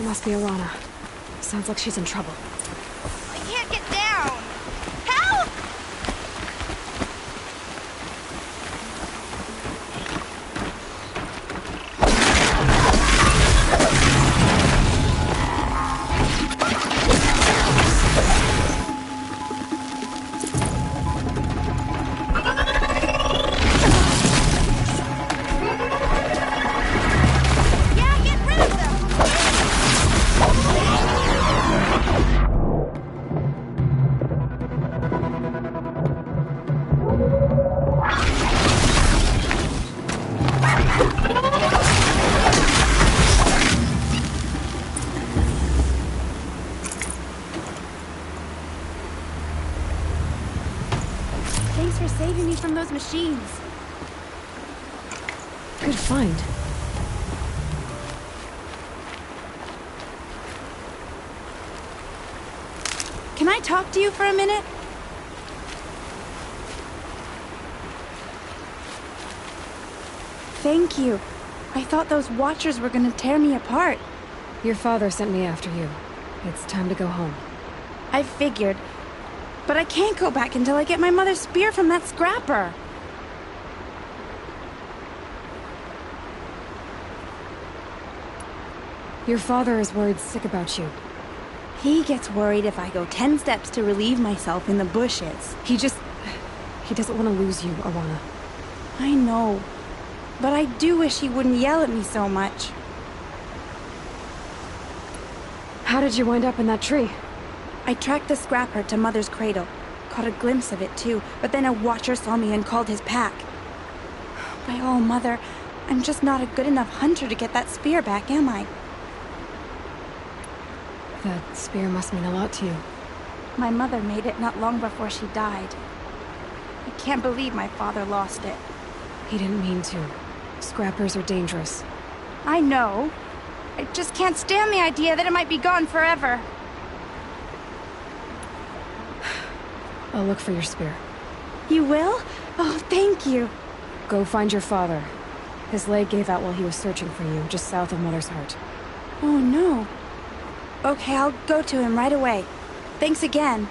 Must be Alana. Sounds like she's in trouble. I can't get down! Help! Yeah, get rid of them! Thanks for saving me from those machines. Good find. Can I talk to you for a minute? Thank you. I thought those Watchers were gonna tear me apart. Your father sent me after you. It's time to go home. I figured. But I can't go back until I get my mother's spear from that scrapper. Your father is worried sick about you. He gets worried if I go 10 steps to relieve myself in the bushes. He doesn't want to lose you, Alana. I know. But I do wish he wouldn't yell at me so much. How did you wind up in that tree? I tracked the scrapper to Mother's cradle. Caught a glimpse of it too, but then a Watcher saw me and called his pack. By all, Mother, I'm just not a good enough hunter to get that spear back, am I? That spear must mean a lot to you. My mother made it not long before she died. I can't believe my father lost it. He didn't mean to. Scrappers are dangerous. I know. I just can't stand the idea that it might be gone forever. I'll look for your spear. You will? Oh, thank you. Go find your father. His leg gave out while he was searching for you, just south of Mother's Heart. Oh, no. Okay, I'll go to him right away. Thanks again.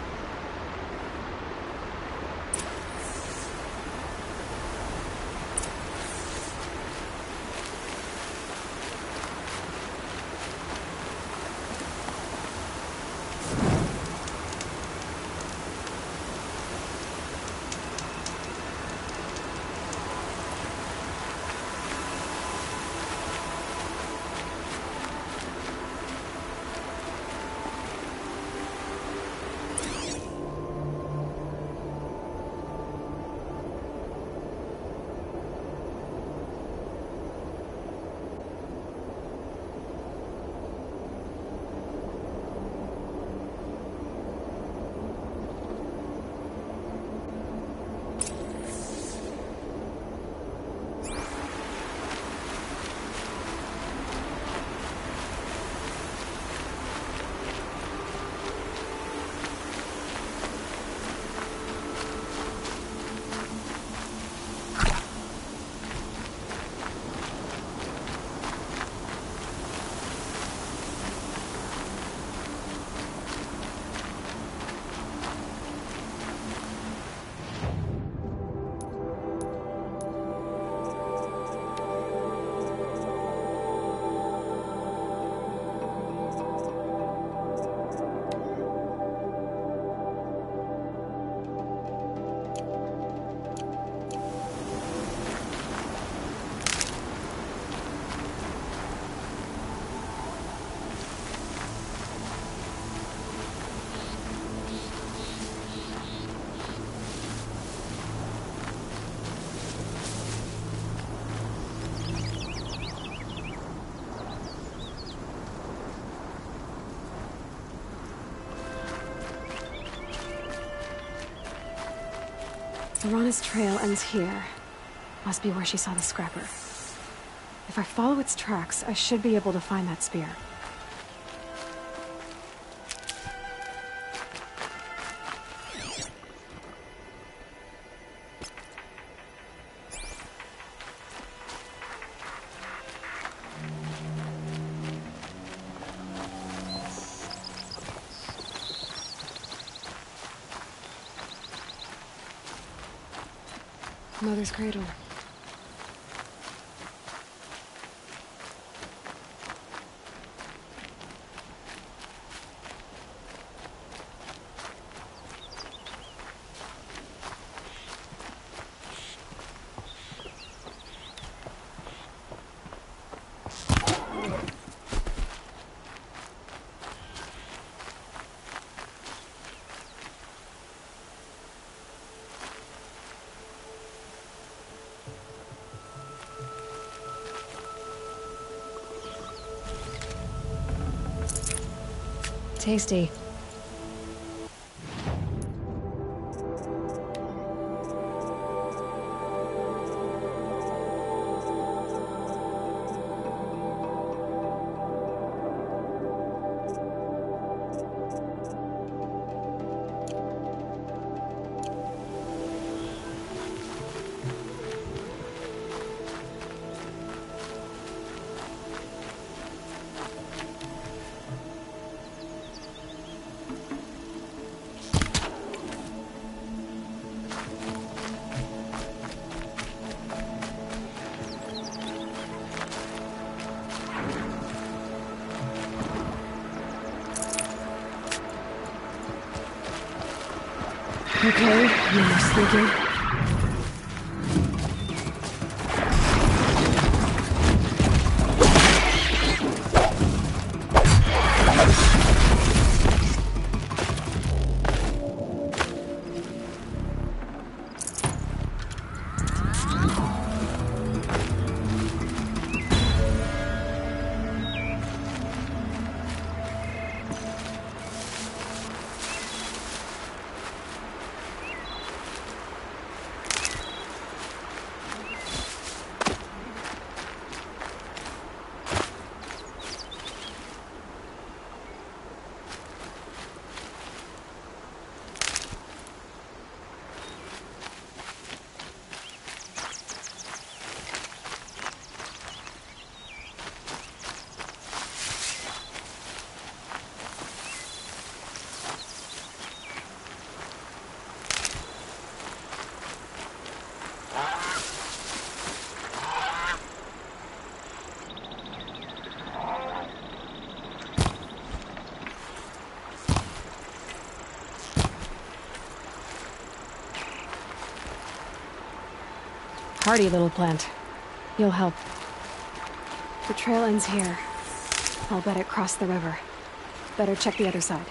Alana's trail ends here. Must be where she saw the scrapper. If I follow its tracks, I should be able to find that spear. Mother's cradle. Tasty. Okay, no more sneaking. Hardy little plant. You'll help. The trail ends here. I'll bet it crossed the river. Better check the other side.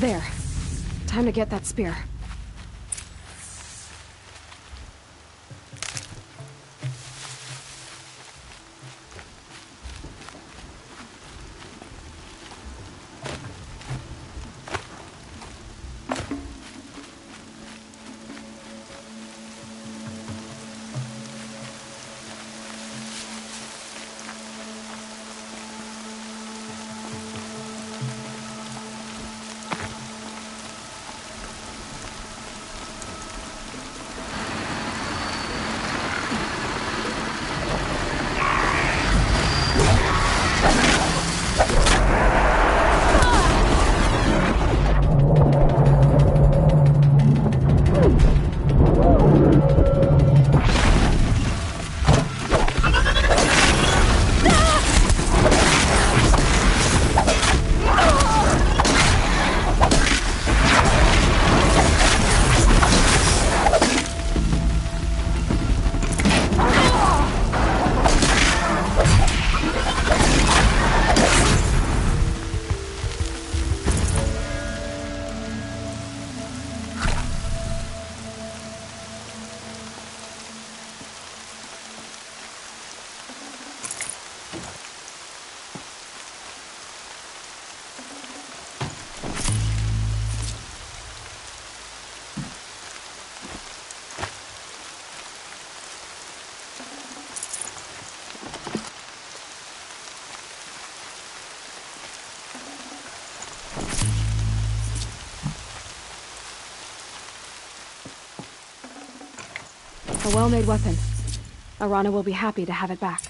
There. Time to get that spear. A well-made weapon. Arana will be happy to have it back.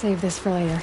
save this for later.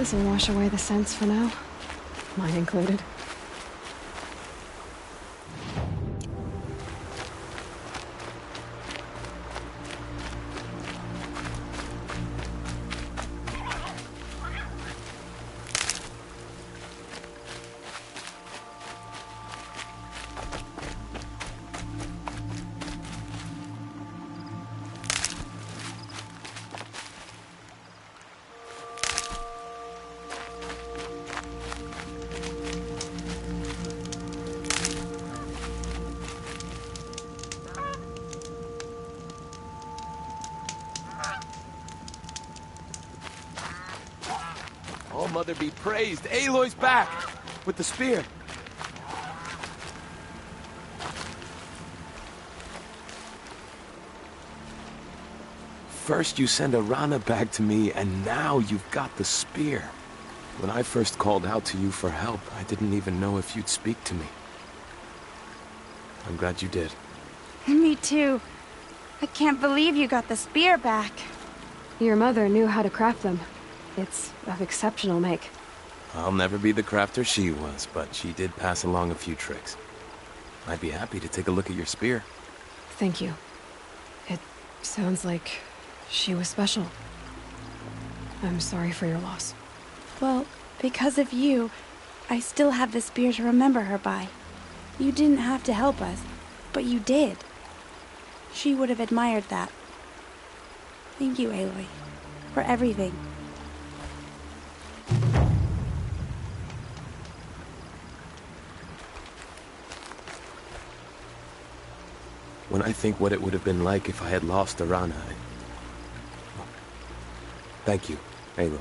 This will wash away the scents for now. Mine included. Oh, Mother be praised. Aloy's back! With the spear. First you send Arana back to me, and now you've got the spear. When I first called out to you for help, I didn't even know if you'd speak to me. I'm glad you did. Me too. I can't believe you got the spear back. Your mother knew how to craft them. It's of exceptional make. I'll never be the crafter she was, but she did pass along a few tricks. I'd be happy to take a look at your spear. Thank you. It sounds like she was special. I'm sorry for your loss. Well, because of you, I still have the spear to remember her by. You didn't have to help us, but you did. She would have admired that. Thank you, Aloy, for everything. When I think what it would have been like if I had lost Arana, Thank you, Aloy.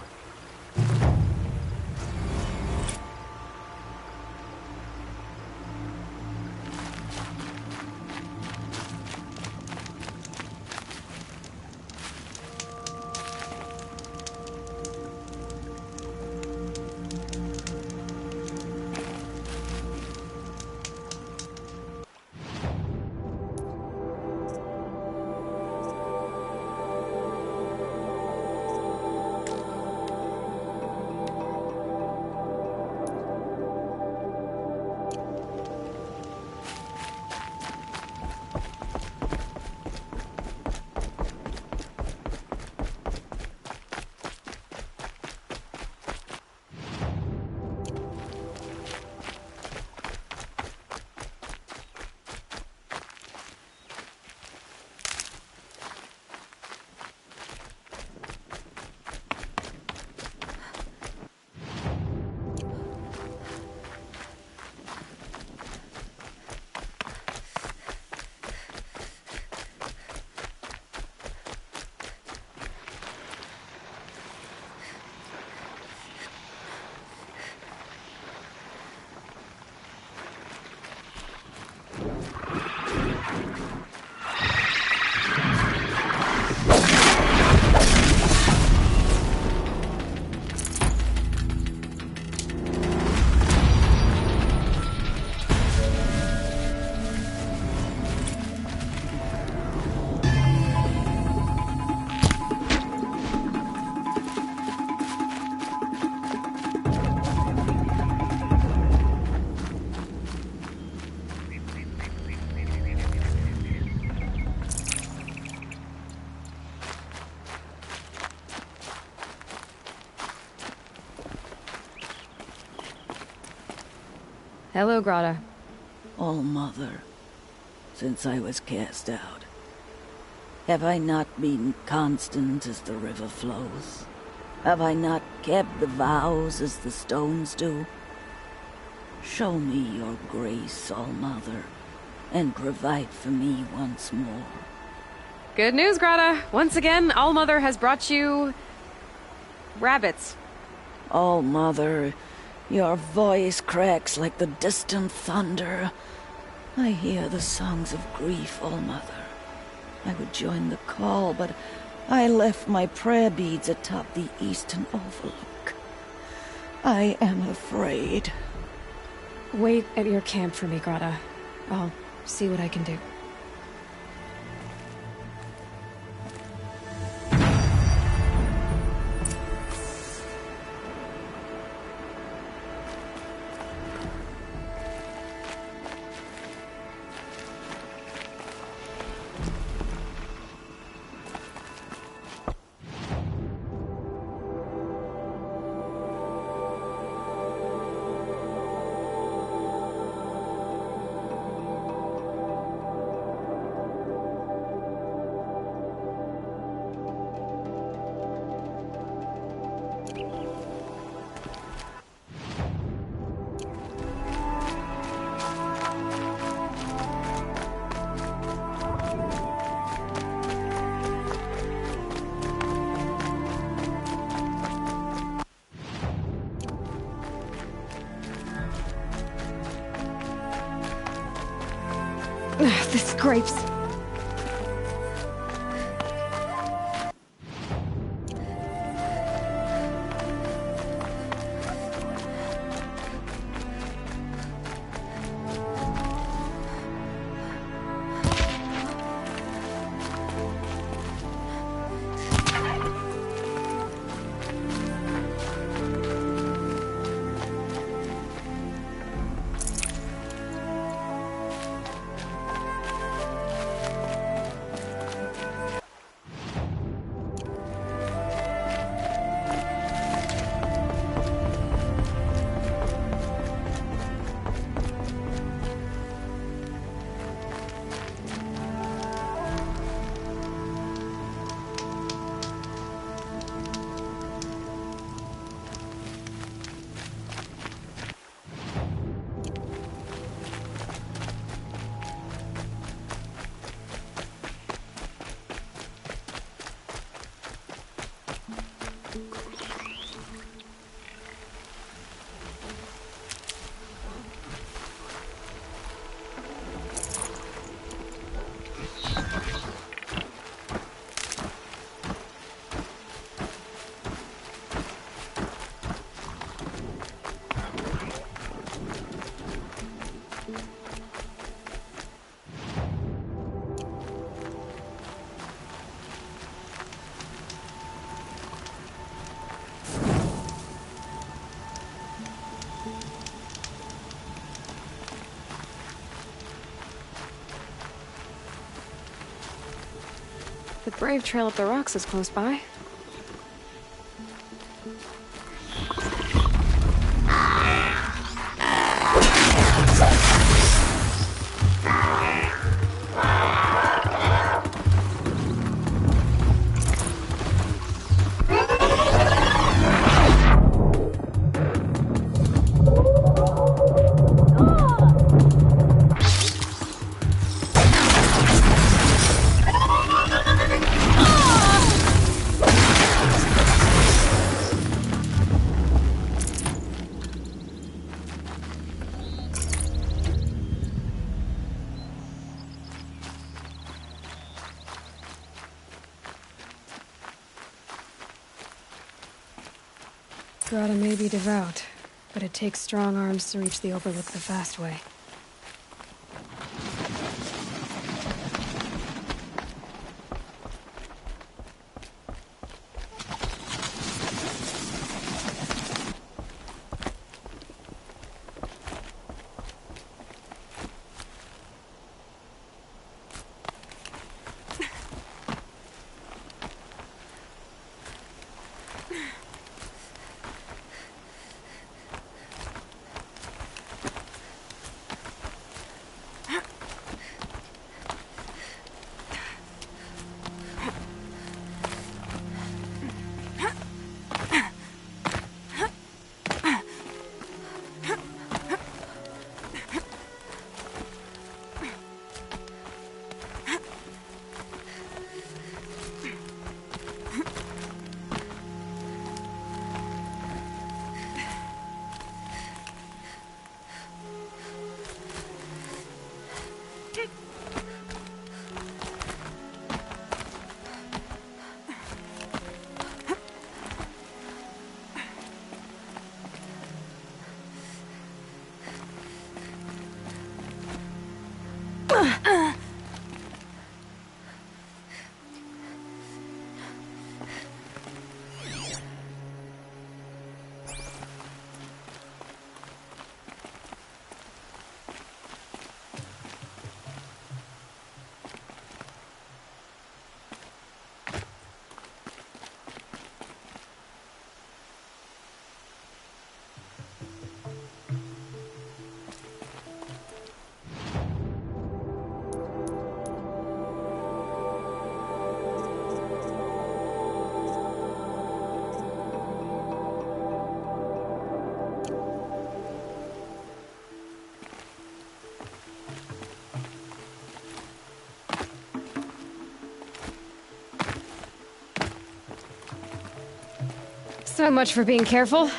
Hello, Grata. All-Mother, since I was cast out, have I not been constant as the river flows? Have I not kept the vows as the stones do? Show me your grace, All-Mother, and provide for me once more. Good news, Grata. Once again, All-Mother has brought you... rabbits. All-Mother, your voice cracks like the distant thunder. I hear the songs of grief, All-Mother. I would join the call, but I left my prayer beads atop the eastern overlook. I am afraid. Wait at your camp for me, Grata. I'll see what I can do. The scrapes. The Brave Trail up the rocks is close by. Grata may be devout, but it takes strong arms to reach the Overlook the fast way. So much for being careful.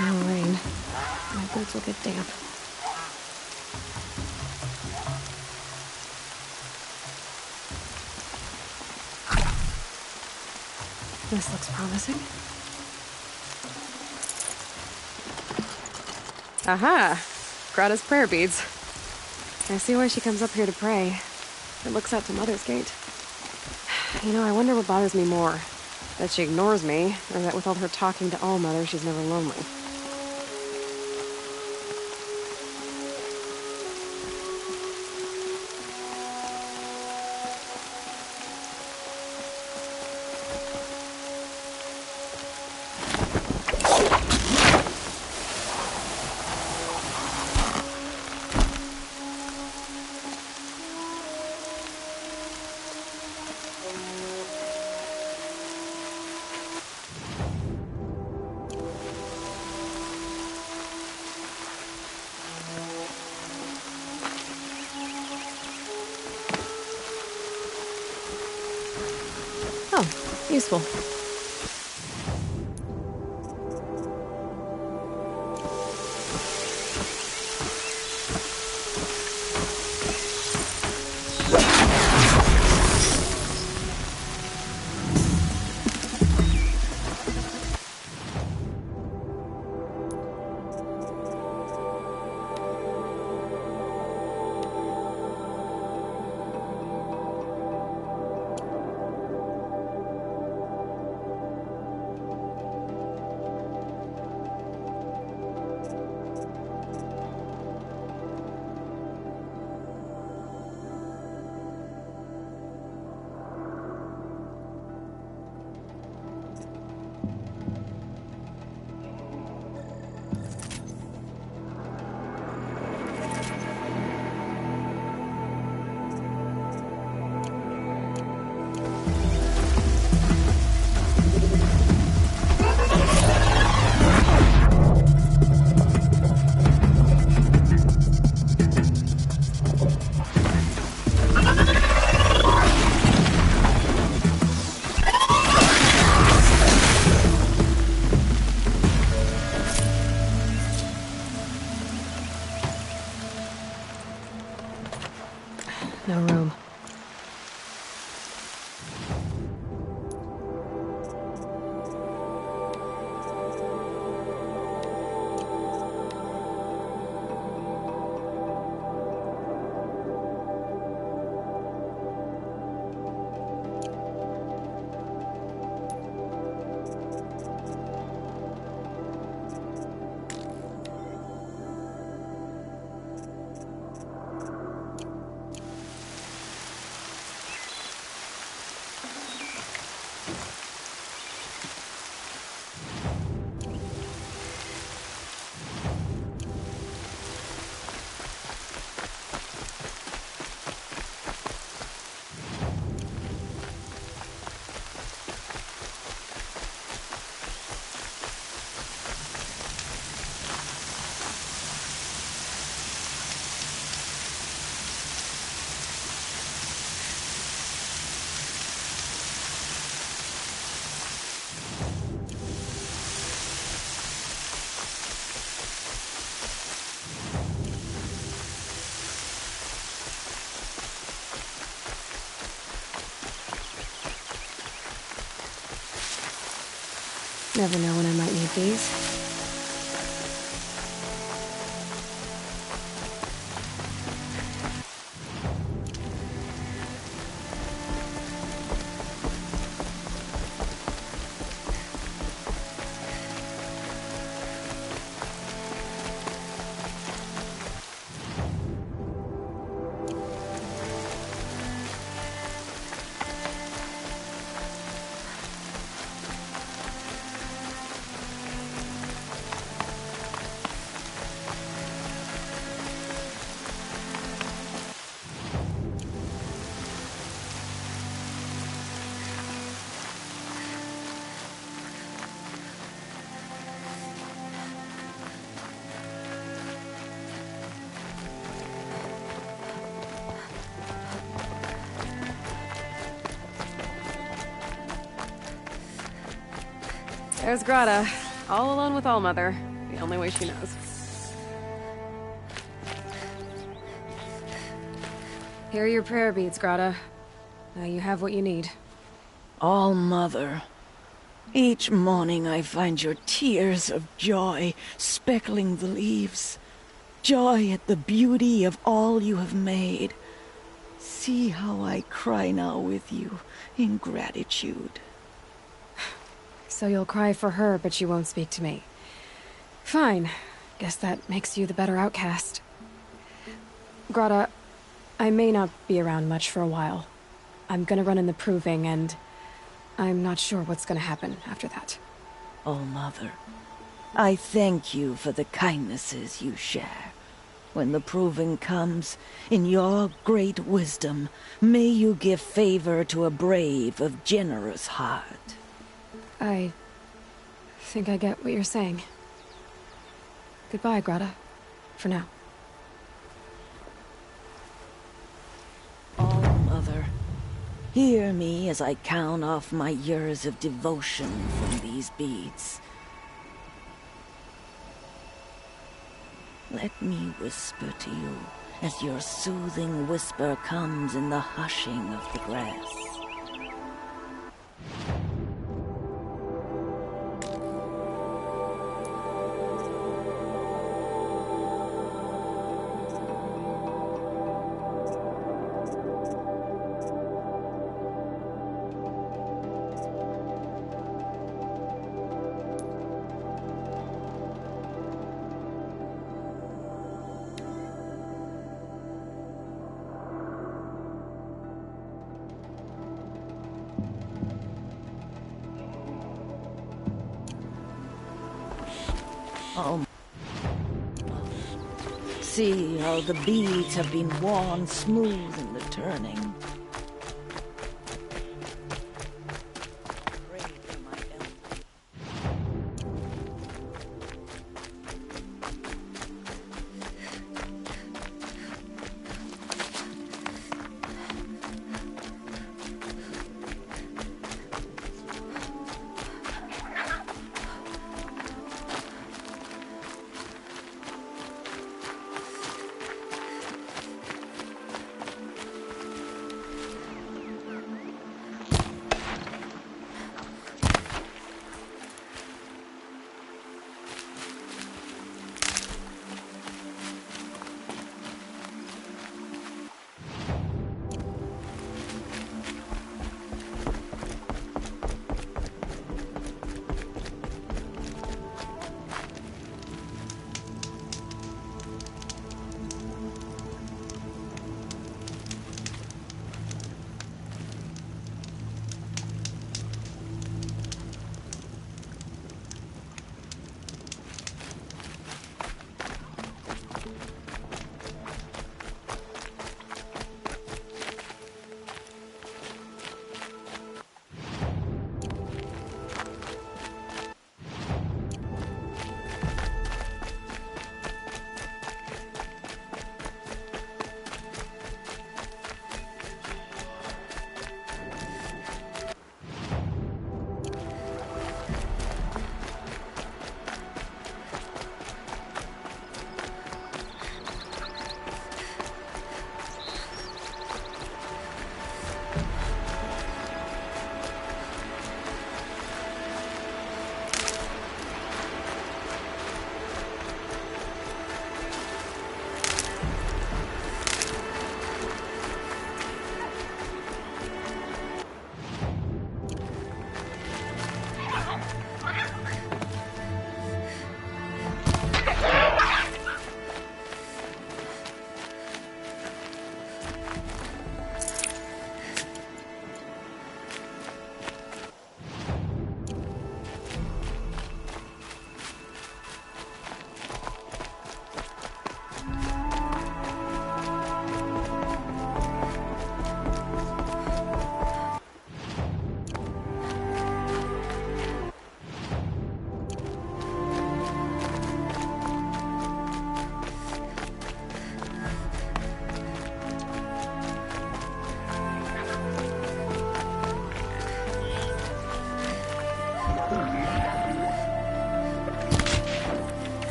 No rain. My boots will get damp. This looks promising. Aha! Grata's prayer beads. I see why she comes up here to pray. It looks out to Mother's Gate. You know, I wonder what bothers me more. That she ignores me, or that with all her talking to All-Mother, she's never lonely. Oh, useful. Never know when I might need these. There's Grata, all alone with Allmother, the only way she knows. Here are your prayer beads, Grata. Now you have what you need. All-Mother, each morning I find your tears of joy speckling the leaves. Joy at the beauty of all you have made. See how I cry now with you in gratitude. So you'll cry for her, but you won't speak to me. Fine. Guess that makes you the better outcast. Grata, I may not be around much for a while. I'm gonna run in the proving, and I'm not sure what's gonna happen after that. All-Mother, I thank you for the kindnesses you share. When the proving comes, in your great wisdom, may you give favor to a brave of generous heart. I think I get what you're saying. Goodbye, Grata. For now. All-Mother, hear me as I count off my years of devotion from these beads. Let me whisper to you as your soothing whisper comes in the hushing of the grass. Oh, see how the beads have been worn smooth in the turning. Pray for my elder.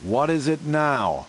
What is it now?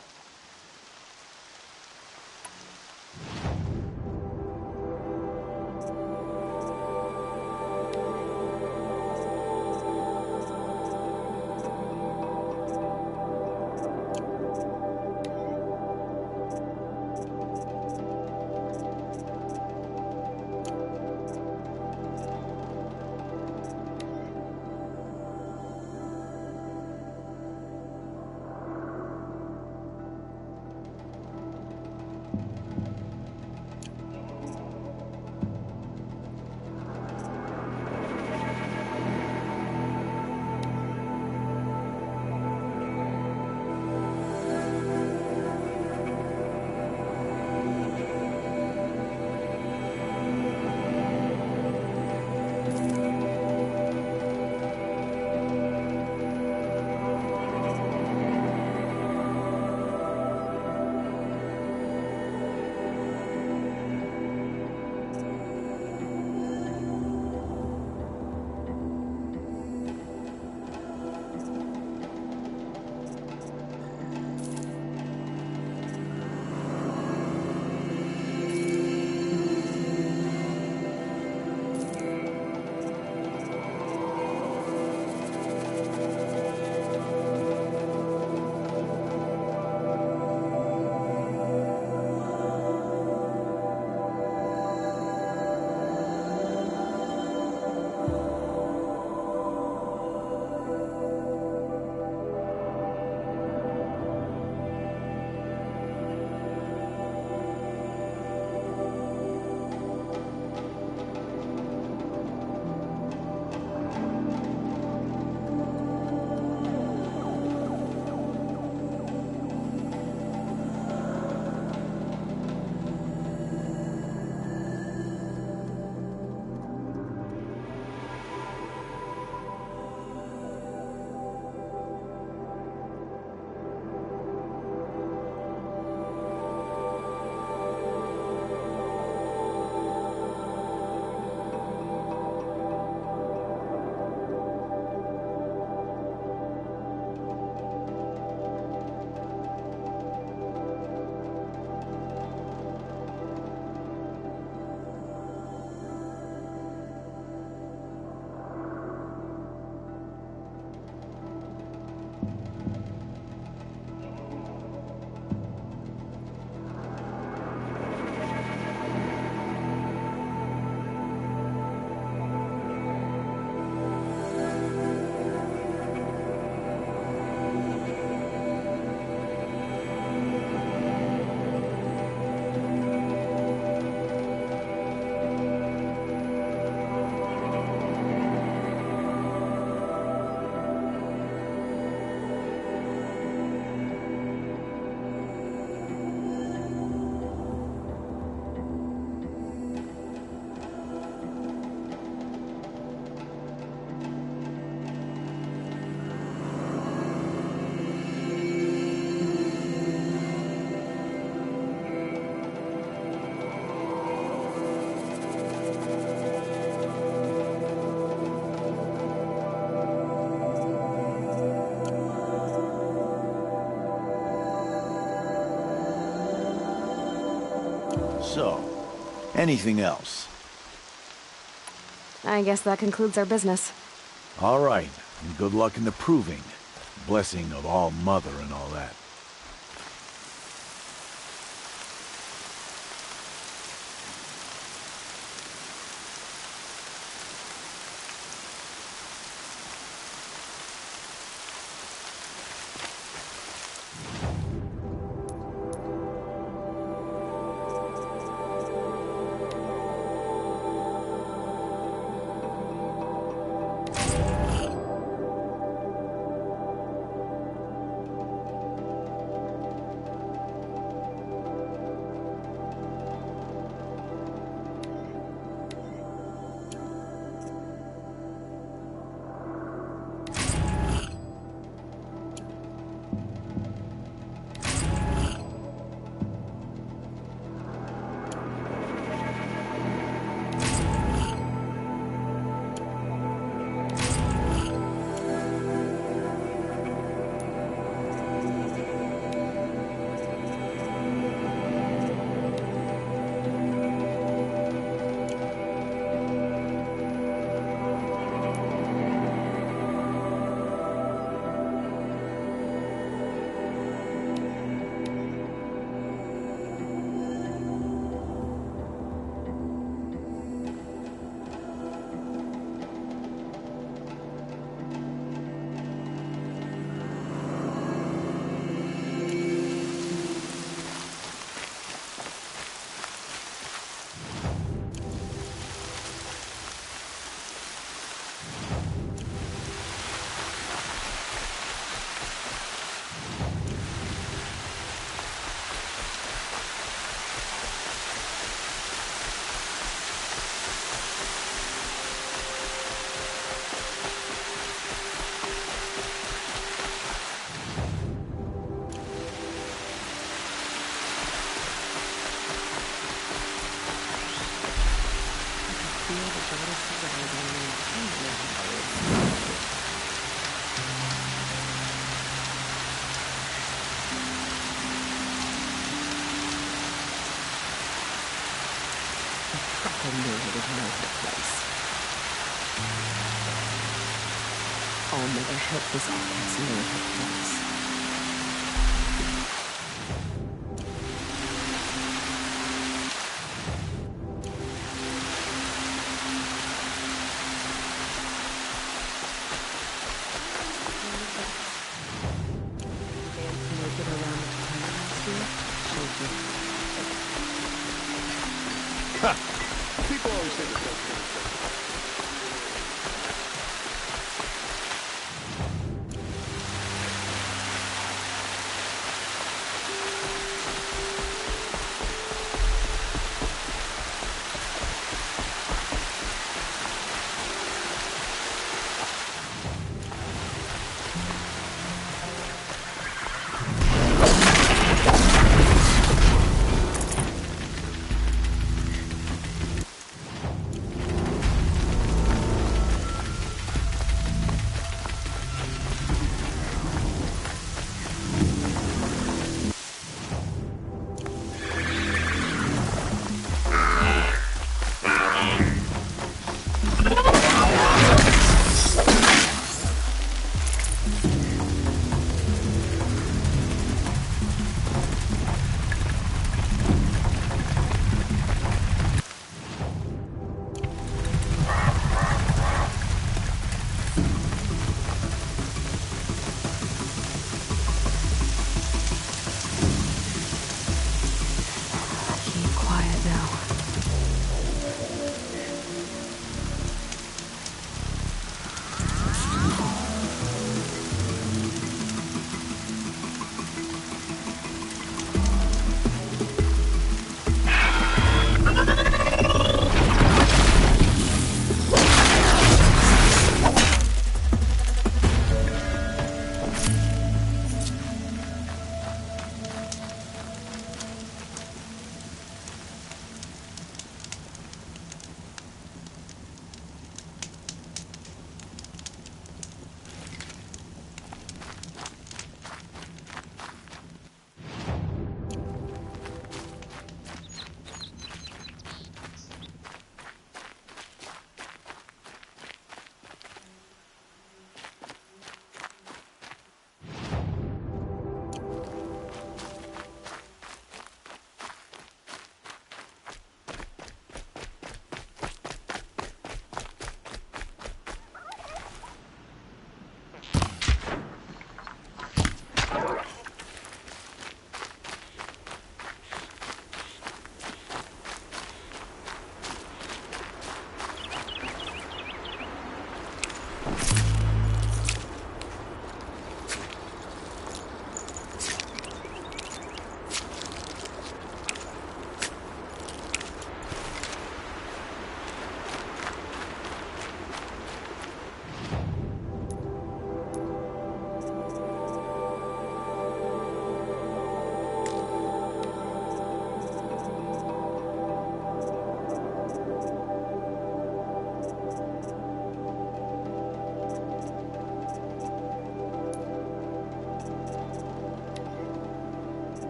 So, anything else? I guess that concludes our business. All right, and good luck in the proving. Blessing of All Mother and all that. people knew it would know her place. All Mother helped this outcast know her place. People always say the best thing.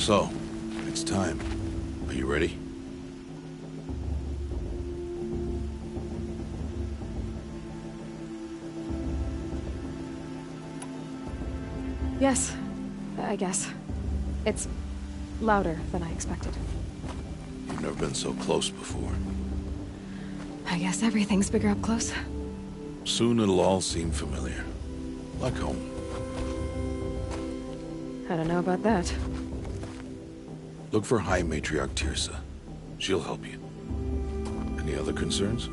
So, it's time. Are you ready? Yes, I guess. It's louder than I expected. You've never been so close before. I guess everything's bigger up close. Soon it'll all seem familiar. Like home. I don't know about that. Look for High Matriarch Tirsa. She'll help you. Any other concerns?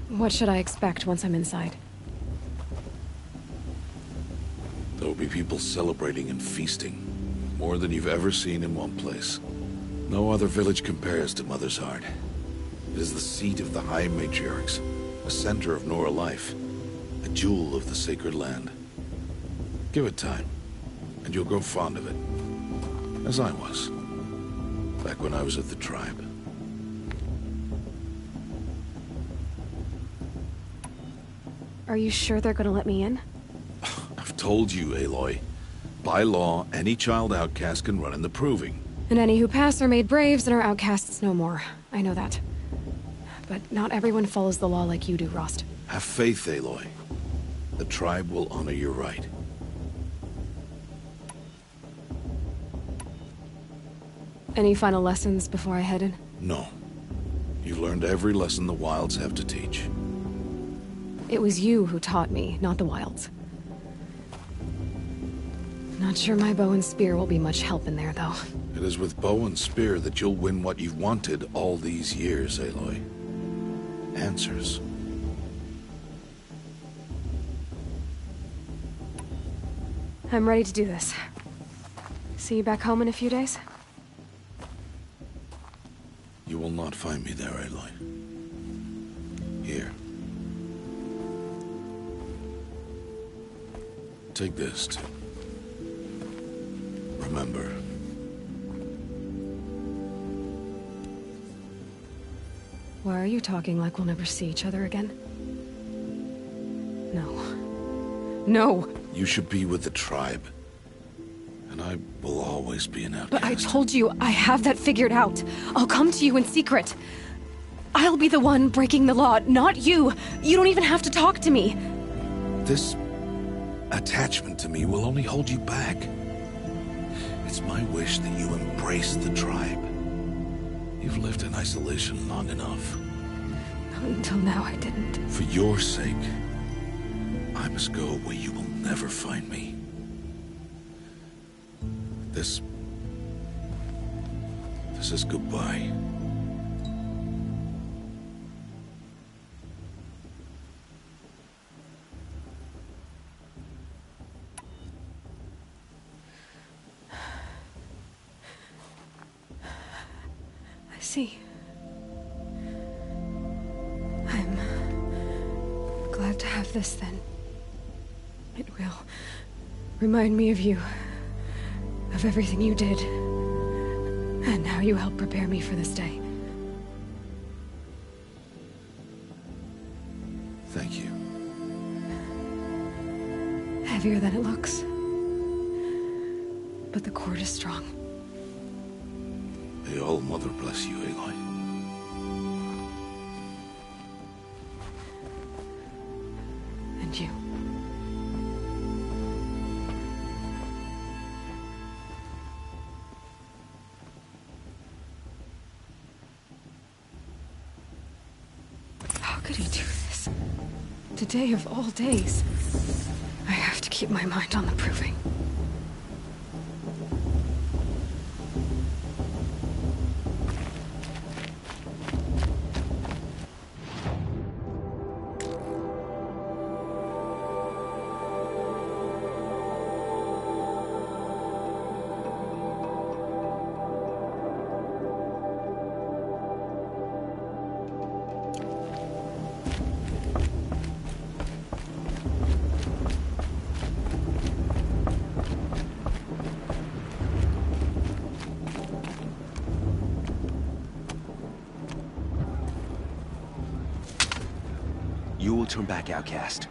What should I expect once I'm inside? There will be people celebrating and feasting. More than you've ever seen in one place. No other village compares to Mother's Heart. It is the seat of the High Matriarchs, a center of Nora life, a jewel of the sacred land. Give it time, and you'll grow fond of it. As I was, back when I was at the tribe. Are you sure they're gonna let me in? I've told you, Aloy. By law, any child outcast can run in the Proving. And any who pass are made braves and are outcasts no more. I know that. But not everyone follows the law like you do, Rost. Have faith, Aloy. The tribe will honor your right. Any final lessons before I head in? No. You've learned every lesson the Wilds have to teach. It was you who taught me, not the Wilds. Not sure my bow and spear will be much help in there, though. It is with bow and spear that you'll win what you've wanted all these years, Aloy. Answers. I'm ready to do this. See you back home in a few days? You will not find me there, Aloy. Here. Take this, too. Remember. Why are you talking like we'll never see each other again? No. No! You should be with the tribe. And I will always be an outcast. But I told you, I have that figured out. I'll come to you in secret. I'll be the one breaking the law, not you. You don't even have to talk to me. This attachment to me will only hold you back. It's my wish that you embrace the tribe. You've lived in isolation long enough. Not until now, I didn't. For your sake, I must go where you will never find me. This is goodbye. I see. I'm glad to have this then. It will remind me of you. Of everything you did. And how you helped prepare me for this day. Thank you. Heavier than it looks. But the cord is strong. May All Mother bless you, Aloy. And you. How could he do this? Today of all days. I have to keep my mind on the Proving. You will turn back, outcast.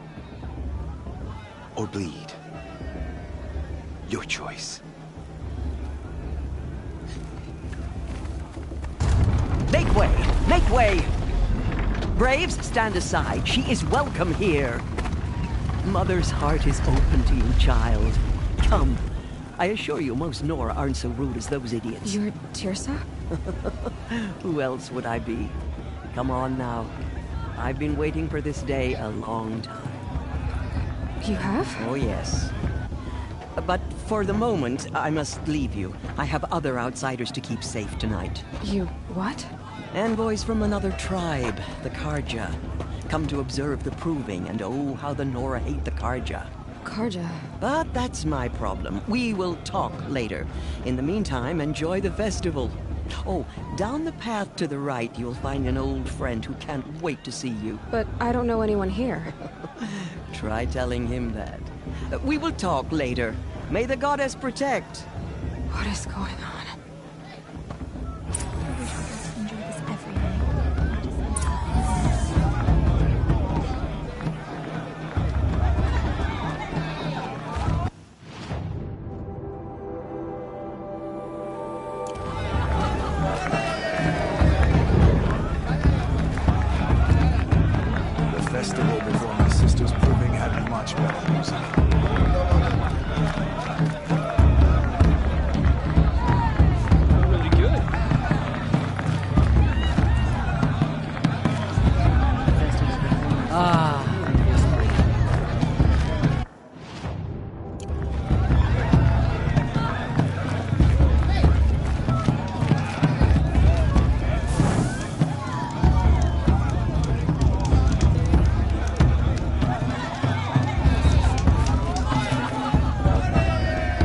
or bleed. Your choice. Make way! Make way! Braves, stand aside. She is welcome here. Mother's heart is open to you, child. Come. I assure you, most Nora aren't so rude as those idiots. You're Tirsa? Who else would I be? Come on now. I've been waiting for this day a long time. You have? Oh, yes. But for the moment, I must leave you. I have other outsiders to keep safe tonight. You what? Envoys from another tribe, the Carja. Come to observe the proving, and oh, how the Nora hate the Carja. Carja. But that's my problem. We will talk later. In the meantime, enjoy the festival. Oh, down the path to the right, you'll find an old friend who can't wait to see you. But I don't know anyone here. Try telling him that. We will talk later. May the goddess protect. What is going on? Enjoy this every night. The festival before my sister's proving had much better music. Really good.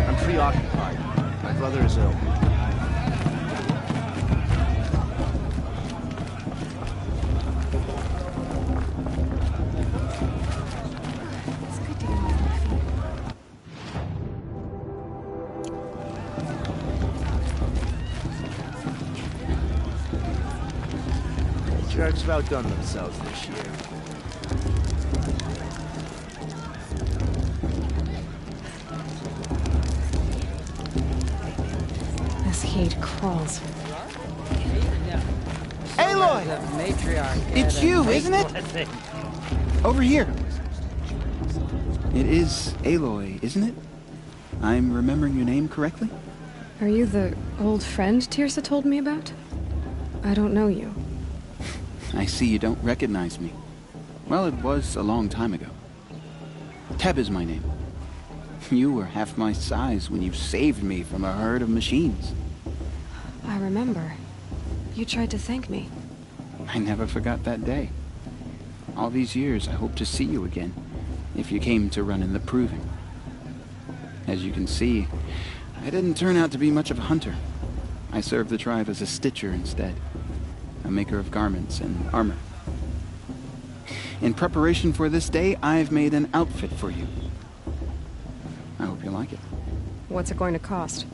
I'm preoccupied. My brother is ill. It's good to get off my feet. The Jerks have outdone themselves this year. This heat crawls. Aloy! It's you, isn't it? Over here. It is Aloy, isn't it? I'm remembering your name correctly? Are you the old friend Tirsa told me about? I don't know you. I see you don't recognize me. Well, it was a long time ago. Teb is my name. You were half my size when you saved me from a herd of machines. I remember. You tried to thank me. I never forgot that day. All these years, I hope to see you again, if you came to run in the proving. As you can see, I didn't turn out to be much of a hunter. I served the tribe as a stitcher instead, a maker of garments and armor. In preparation for this day, I've made an outfit for you. I hope you like it. What's it going to cost?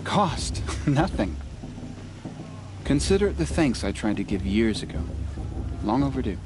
Cost? Nothing. Consider it the thanks I tried to give years ago. Long overdue.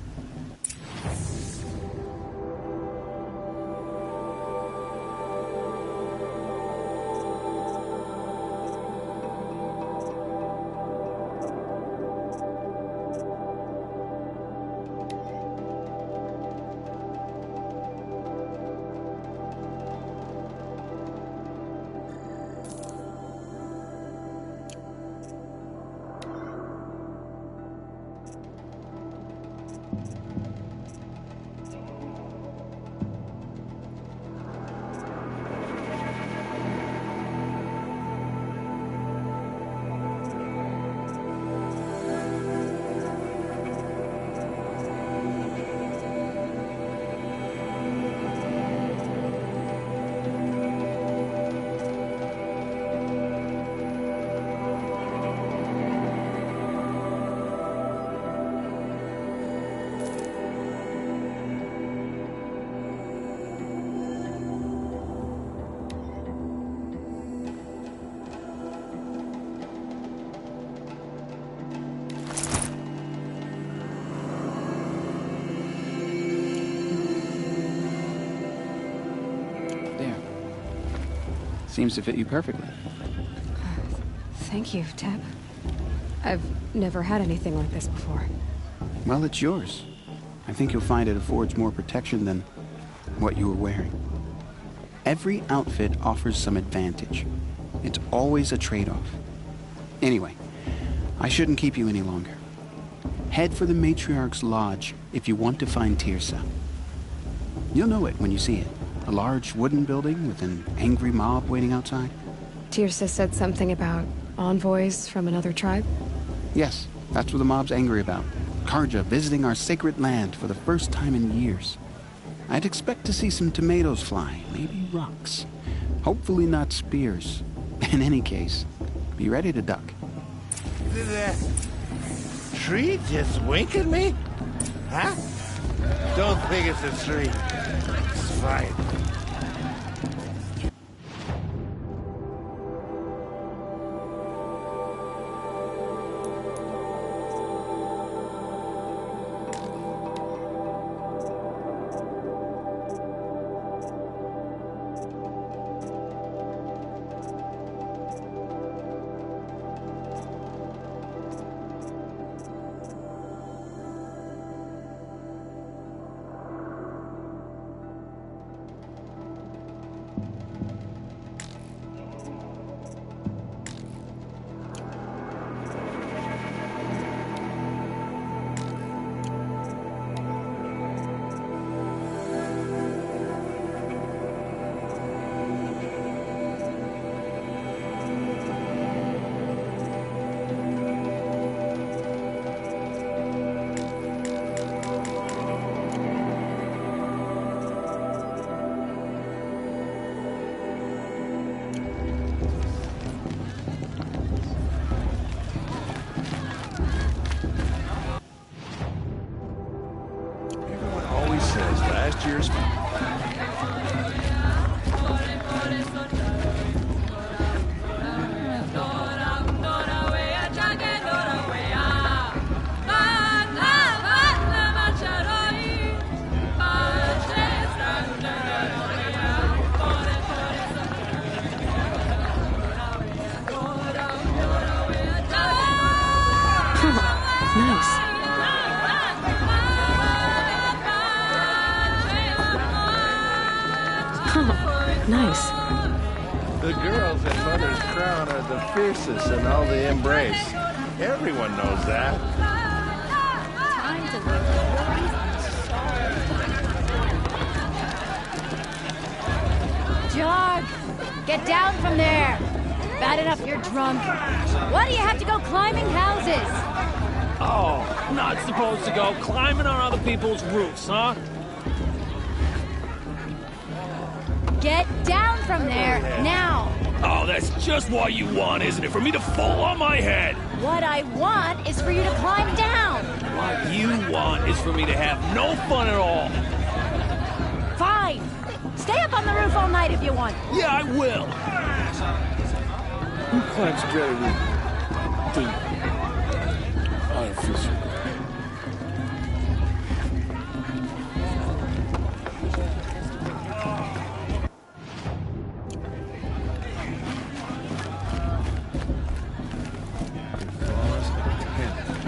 Seems to fit you perfectly. Thank you, Teb. I've never had anything like this before. Well, it's yours. I think you'll find it affords more protection than what you were wearing. Every outfit offers some advantage. It's always a trade-off. Anyway, I shouldn't keep you any longer. Head for the Matriarch's Lodge if you want to find Teersa. You'll know it when you see it. A large wooden building with an angry mob waiting outside. Teersa said something about envoys from another tribe? Yes, that's what the mob's angry about. Carja visiting our sacred land for the first time in years. I'd expect to see some tomatoes fly, maybe rocks. Hopefully not spears. In any case, be ready to duck. Did that tree just wink at me? Huh? Don't think it's a tree. It's fine. Last year's... Nice. The girls in Mother's Crown are the fiercest in all the embrace. Everyone knows that. Time to live Jog! Get down from there! Bad enough you're drunk. Why do you have to go climbing houses? Oh, not supposed to go climbing on other people's roofs, huh? Get down from there, now! Oh, that's just what you want, isn't it? For me to fall on my head! What I want is for you to climb down! What you want is for me to have no fun at all! Fine! Stay up on the roof all night if you want! Yeah, I will! Who climbs better than artificial?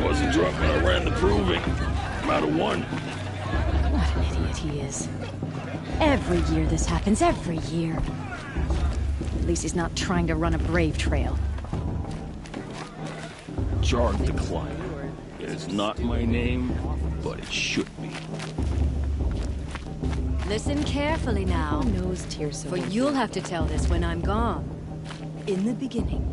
Wasn't drunk when I ran the proving. I'm out of one. What an idiot he is. Every year this happens, every year. At least he's not trying to run a brave trail. Jarg the Climber. It's not my name, but it should be. Listen carefully now. Who knows Teersa? For you'll have to tell this when I'm gone. In the beginning,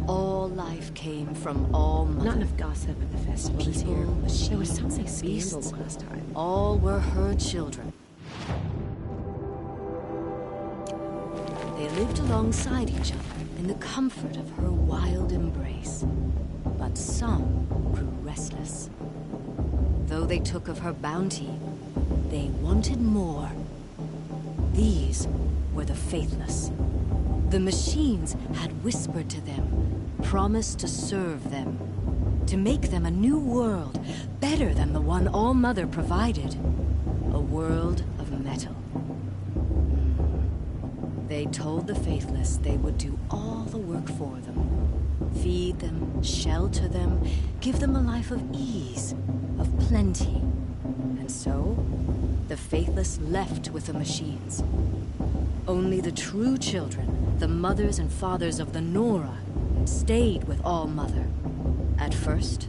all life came from all Mother. Not enough gossip at the festival this year. People, machines, There was so many scandals beasts. last time. All were her children. They lived alongside each other in the comfort of her wild embrace. But some grew restless. Though they took of her bounty, they wanted more. These were the faithless. The machines had whispered to them, promised to serve them, to make them a new world, better than the one All-Mother provided. A world of metal. They told the Faithless they would do all the work for them. Feed them, shelter them, give them a life of ease, of plenty. And so, the Faithless left with the machines. Only the true children, the mothers and fathers of the Nora, stayed with All Mother. At first,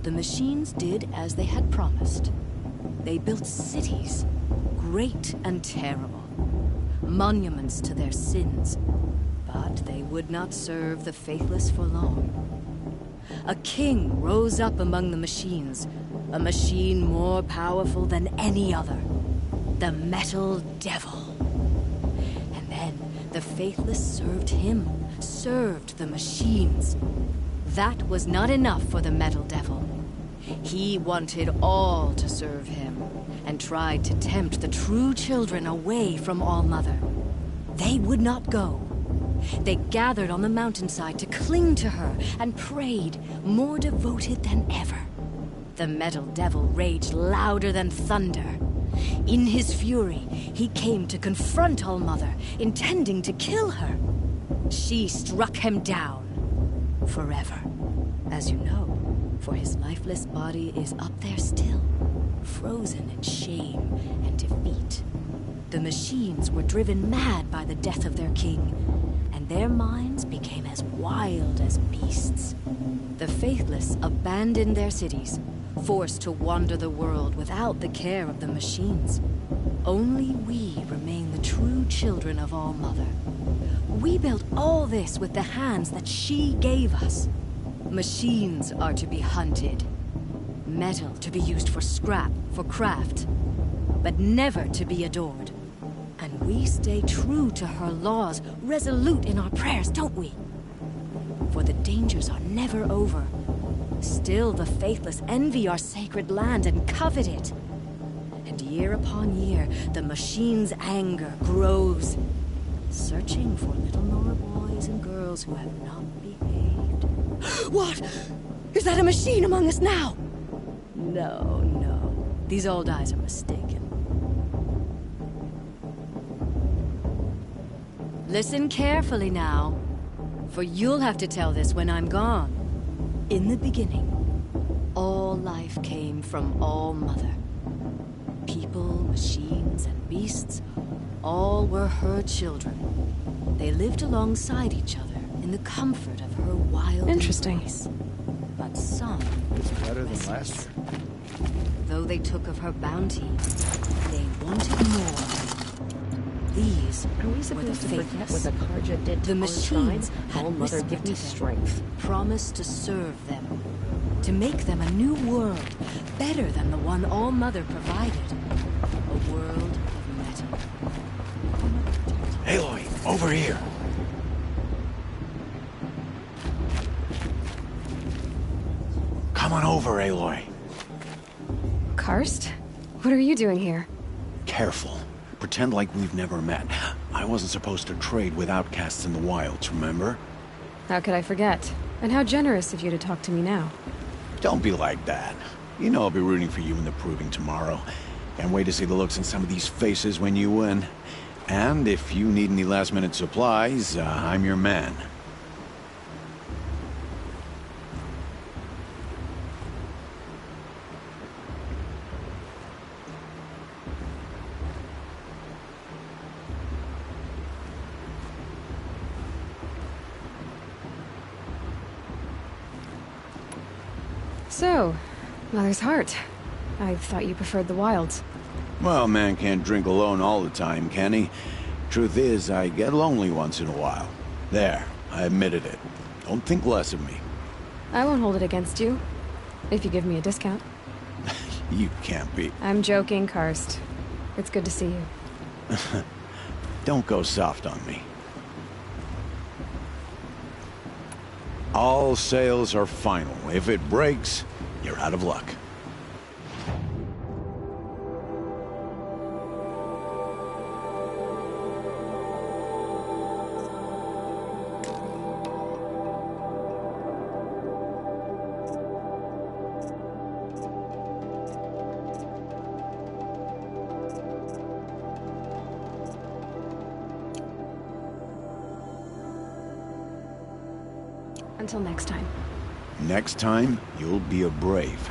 the machines did as they had promised. They built cities, great and terrible, monuments to their sins, but they would not serve the Faithless for long. A king rose up among the machines, a machine more powerful than any other, the Metal Devil. And then the Faithless served him, served the machines. That was not enough for the Metal Devil. He wanted all to serve him, and tried to tempt the true children away from All Mother. They would not go. They gathered on the mountainside to cling to her and prayed, more devoted than ever. The Metal Devil raged louder than thunder. In his fury, he came to confront All Mother, intending to kill her. She struck him down. Forever. As you know, for his lifeless body is up there still, frozen in shame and defeat. The machines were driven mad by the death of their king, and their minds became as wild as beasts. The Faithless abandoned their cities, forced to wander the world without the care of the machines. Only we remain the true children of All Mother. We built all this with the hands that she gave us. Machines are to be hunted. Metal to be used for scrap, for craft. But never to be adored. And we stay true to her laws, resolute in our prayers, don't we? For the dangers are never over. Still the Faithless envy our sacred land and covet it. And year upon year, the machine's anger grows, searching for little Nora boys and girls who have not behaved. What? Is that a machine among us now? No, no. These old eyes are mistaken. Listen carefully now, for you'll have to tell this when I'm gone. In the beginning, all life came from All Mother. People, machines, and beasts, all were her children. They lived alongside each other in the comfort of her wild embrace. But some Better than last year. Though they took of her bounty, they wanted more. These Are we were the supposed to forget Faithless. what the Karja did to The machines All had Mother, whispered give me to them, strength. promised to serve them, to make them a new world, better than the one All Mother provided. A world of metal. Aloy, over here. Come on over, Aloy. Karst? What are you doing here? Careful. Pretend like we've never met. I wasn't supposed to trade with outcasts in the wilds, remember? How could I forget? And how generous of you to talk to me now. Don't be like that. You know I'll be rooting for you in the proving tomorrow. Can't wait to see the looks in some of these faces when you win. And if you need any last-minute supplies, I'm your man. So, Mother's Heart. I thought you preferred the wilds. Well, man can't drink alone all the time, can he? Truth is, I get lonely once in a while. There, I admitted it. Don't think less of me. I won't hold it against you. If you give me a discount. You can't be. I'm joking, Karst. It's good to see you. Don't go soft on me. All sales are final. If it breaks, you're out of luck. Until next time. Next time, you'll be a brave.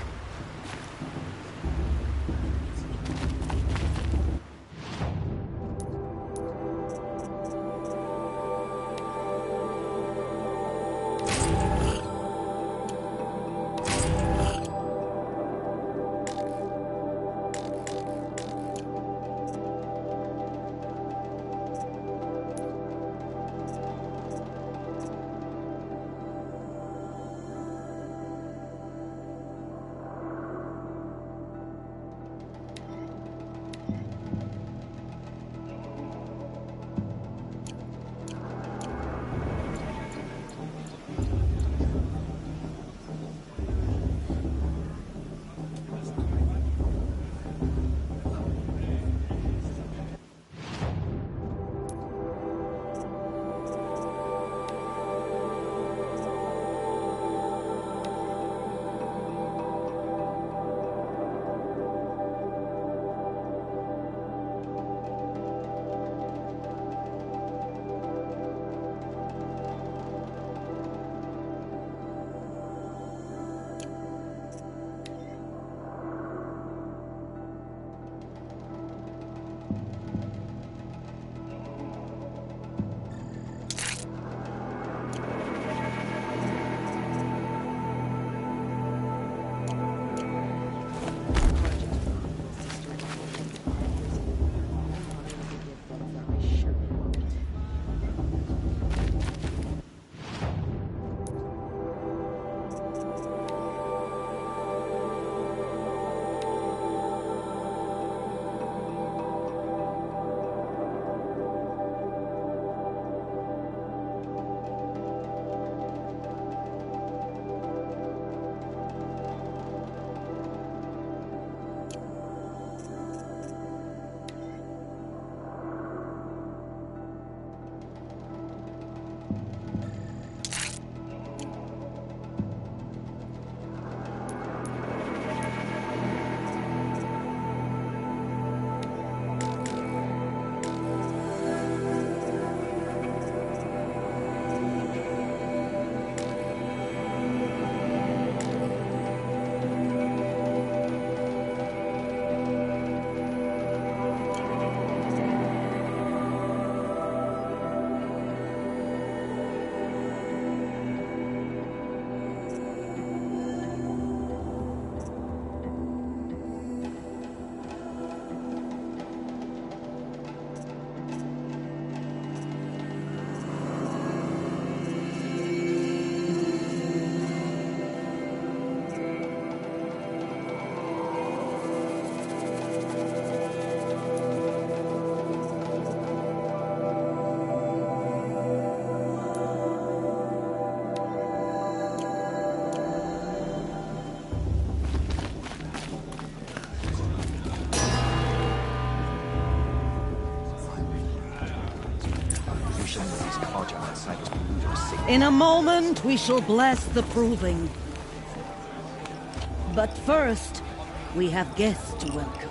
In a moment, we shall bless the proving. But first, we have guests to welcome.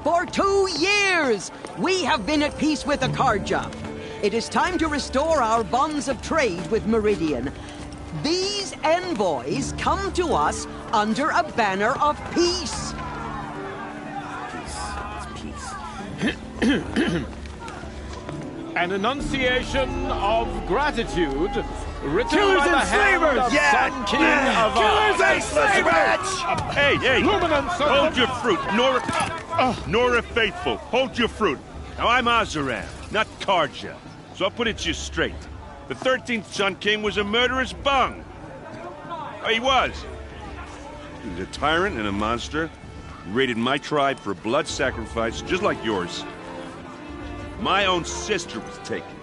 For 2 years, we have been at peace with Akarja. It is time to restore our bonds of trade with Meridian. These envoys come to us under a banner of peace. Peace. An enunciation of gratitude written Killers by the and hand slavers! of Yeah! Sun King of Killers and slavers! Hey! Luminance Hold your fruit, Nora Faithful, hold your fruit. Now I'm Azaran, not Karja, so I'll put it to you straight. The 13th Sun King was a murderous bung. Oh, he was. He was a tyrant and a monster. Raided my tribe for blood sacrifice, just like yours. My own sister was taken.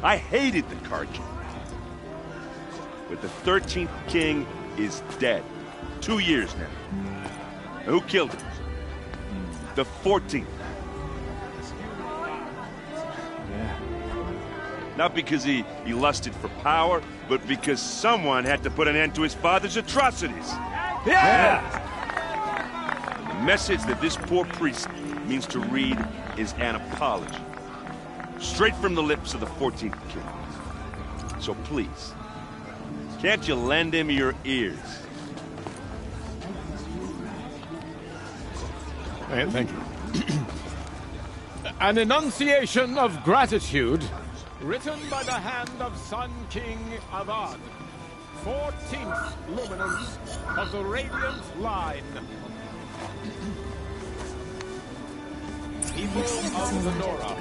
I hated the Karja. But the 13th king is dead. 2 years now. Who killed him? The 14th. Not because he lusted for power, but because someone had to put an end to his father's atrocities. Yeah! The message that this poor priest means to read is an apology. straight from the lips of the 14th king. So please, can't you lend him your ears? Thank you. An enunciation of gratitude written by the hand of Sun King Avad, 14th luminance of the Radiant Line. People of the Nora,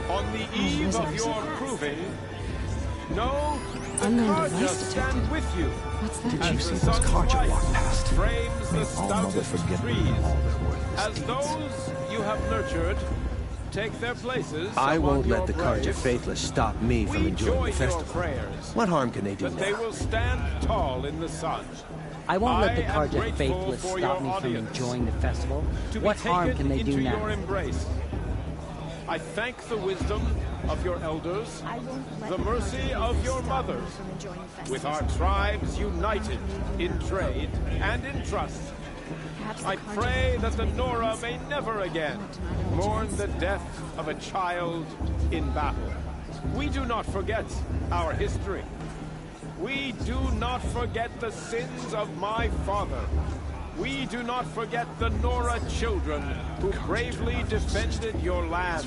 on the eve of your proving, know the Karja stand with you. What's that? Did you see those Karja walk past? Frames the May all mother stoutest forget trees, them all that were as esteemed. those you have nurtured take their places. I won't among let your the Karja braves. Faithless stop me from We enjoying join the your festival. prayers What harm can they do that they now? will stand tall in the sun. I won't let the am Karja grateful Faithless for stop your me from audience. enjoying the festival. To What be harm taken can they do into your now? embrace. I thank the wisdom of your elders, the mercy of your mothers, with our tribes united in trade and in trust. I pray that the Nora may never again mourn the death of a child in battle. We do not forget our history. We do not forget the sins of my father. We do not forget the Nora children who bravely defended your lands.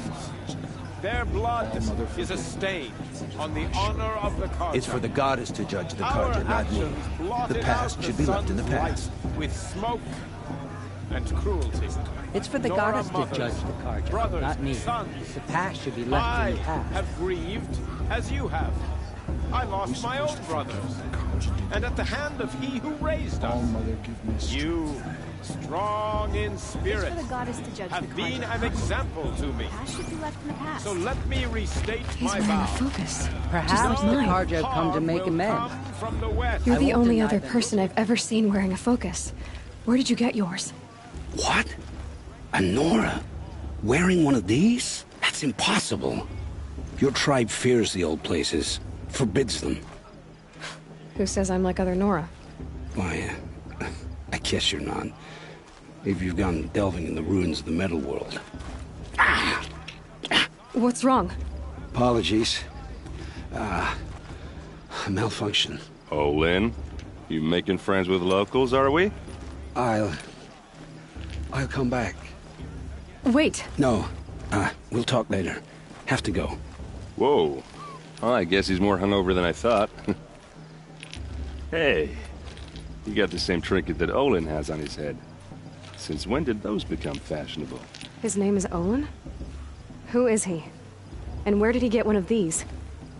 Their blood is a stain on the honor of the Karja. It's for the goddess to judge the Our Karja, not me. actions blotted The past out should be left in the sun's past. light with smoke and cruelty. It's for the Nora goddess to mothers, judge the Karja, brothers, not me. sons. The past should be left I in the past. have grieved as you have. I lost my own brothers, and at the hand of he who raised us, you, strong in spirit, have been an example to me. So let me restate He's my wearing vow. a focus. Perhaps Just the like mine. Karja have come to make amends. From the west. You're I the won't only deny other them. person I've ever seen wearing a focus. Where did you get yours? What? A Nora? Wearing one of these? That's impossible. Your tribe fears the old places, forbids them. Who says I'm like other Nora? Why, I guess you're not. If you've gone delving in the ruins of the metal world. What's wrong? Apologies. A malfunction. Oh, Lynn, you making friends with locals, are we? I'll come back. Wait. No, we'll talk later. Have to go. Whoa. Well, I guess he's more hungover than I thought. Hey, you got the same trinket that Olin has on his head. Since when did those become fashionable? His name is Olin? Who is he? And where did he get one of these?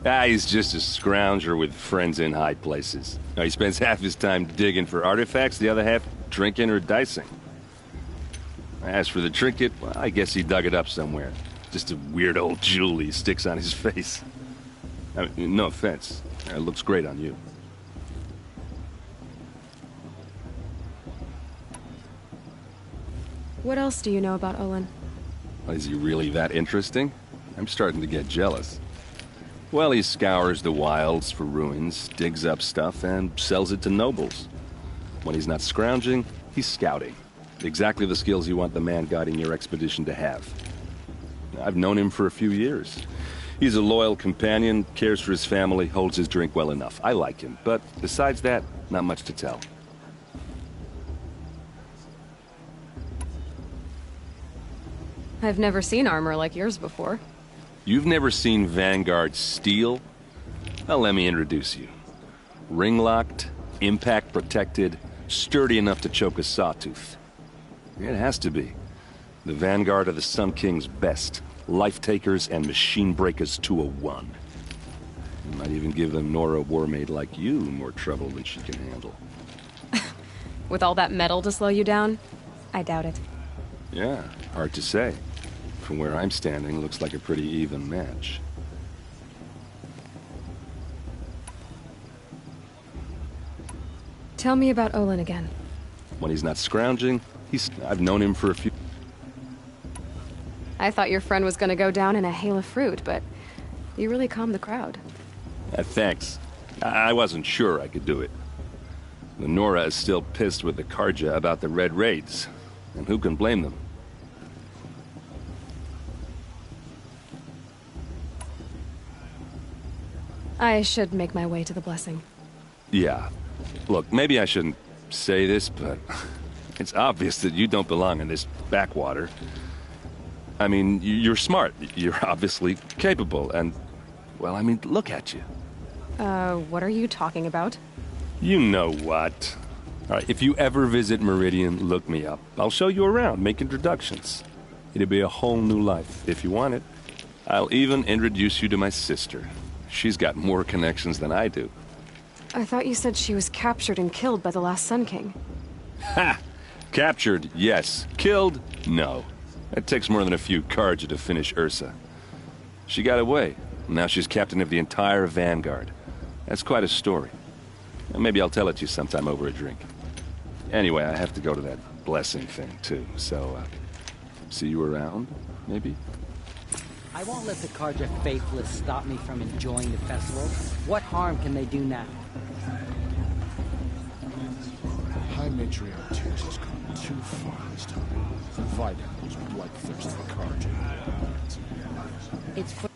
He's just a scrounger with friends in high places. Now, he spends half his time digging for artifacts, the other half drinking or dicing. As for the trinket, well, I guess he dug it up somewhere. Just a weird old jewel he sticks on his face. I mean, no offense. It looks great on you. What else do you know about Olin? Is he really that interesting? I'm starting to get jealous. Well, he scours the wilds for ruins, digs up stuff, and sells it to nobles. When he's not scrounging, he's scouting. Exactly the skills you want the man guiding your expedition to have. I've known him for a few years. He's a loyal companion, cares for his family, holds his drink well enough. I like him, but besides that, not much to tell. I've never seen armor like yours before. You've never seen Vanguard steel? Well, let me introduce you. Ring-locked, impact-protected, sturdy enough to choke a sawtooth. It has to be. The Vanguard are the Sun King's best. Life-takers and machine-breakers to a one. You might even give a Nora warmaid like you more trouble than she can handle. With all that metal to slow you down? I doubt it. Yeah, hard to say. From where I'm standing, looks like a pretty even match. Tell me about Olin again. When he's not scrounging, I've known him for a few... I thought your friend was gonna go down in a hail of fruit, but you really calmed the crowd. Thanks. I wasn't sure I could do it. The Nora is still pissed with the Karja about the Red Raids, and who can blame them? I should make my way to the blessing. Yeah. Look, maybe I shouldn't say this, but it's obvious that you don't belong in this backwater. I mean, you're smart. You're obviously capable, and, well, I mean, look at you. What are you talking about? You know what. All right, if you ever visit Meridian, look me up. I'll show you around, make introductions. It'll be a whole new life, if you want it. I'll even introduce you to my sister. She's got more connections than I do. I thought you said she was captured and killed by the last Sun King. Ha! Captured, yes. Killed, no. It takes more than a few Carja to finish Ursa. She got away. Now she's captain of the entire Vanguard. That's quite a story. And maybe I'll tell it to you sometime over a drink. Anyway, I have to go to that blessing thing, too. So, see you around, maybe? I won't let the Carja faithless stop me from enjoying the festival. What harm can they do now? High Matriarch Tears has gone too far this time, fighting those bloodthirsty Carja. It's for...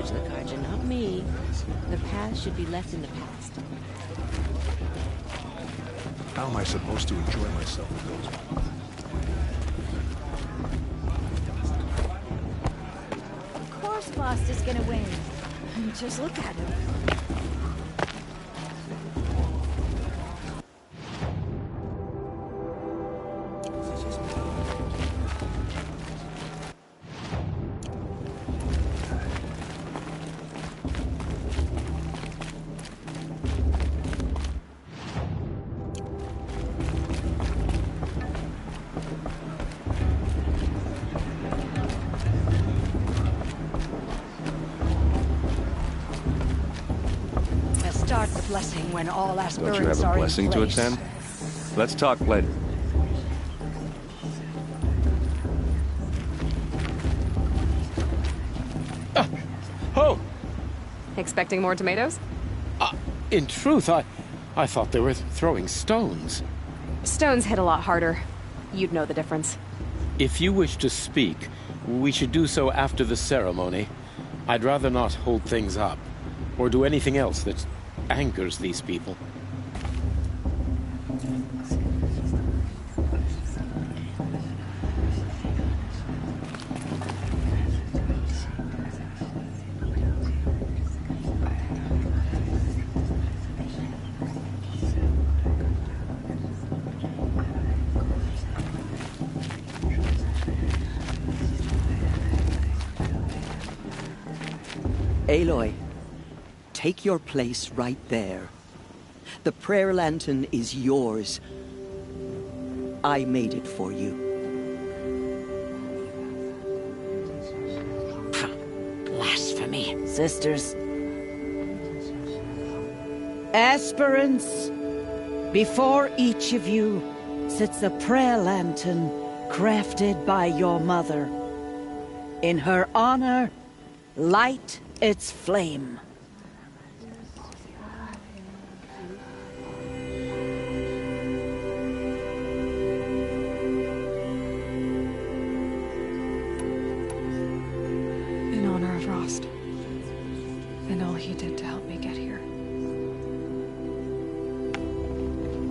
The Carja, not me. The past should be left in the past. How am I supposed to enjoy myself with those? Of course Faust is gonna win. Just look at him. Start the blessing when all aspirants Don't you have a are blessing in to place. attend? Let's talk later. Oh! Expecting more tomatoes? In truth, I thought they were throwing stones. Stones hit a lot harder. You'd know the difference. If you wish to speak, we should do so after the ceremony. I'd rather not hold things up, or do anything else that angers these people. Aloy, take your place right there. The prayer lantern is yours. I made it for you. Blasphemy. Sisters. Aspirants, before each of you sits a prayer lantern crafted by your mother. In her honor, light its flame. and all he did to help me get here.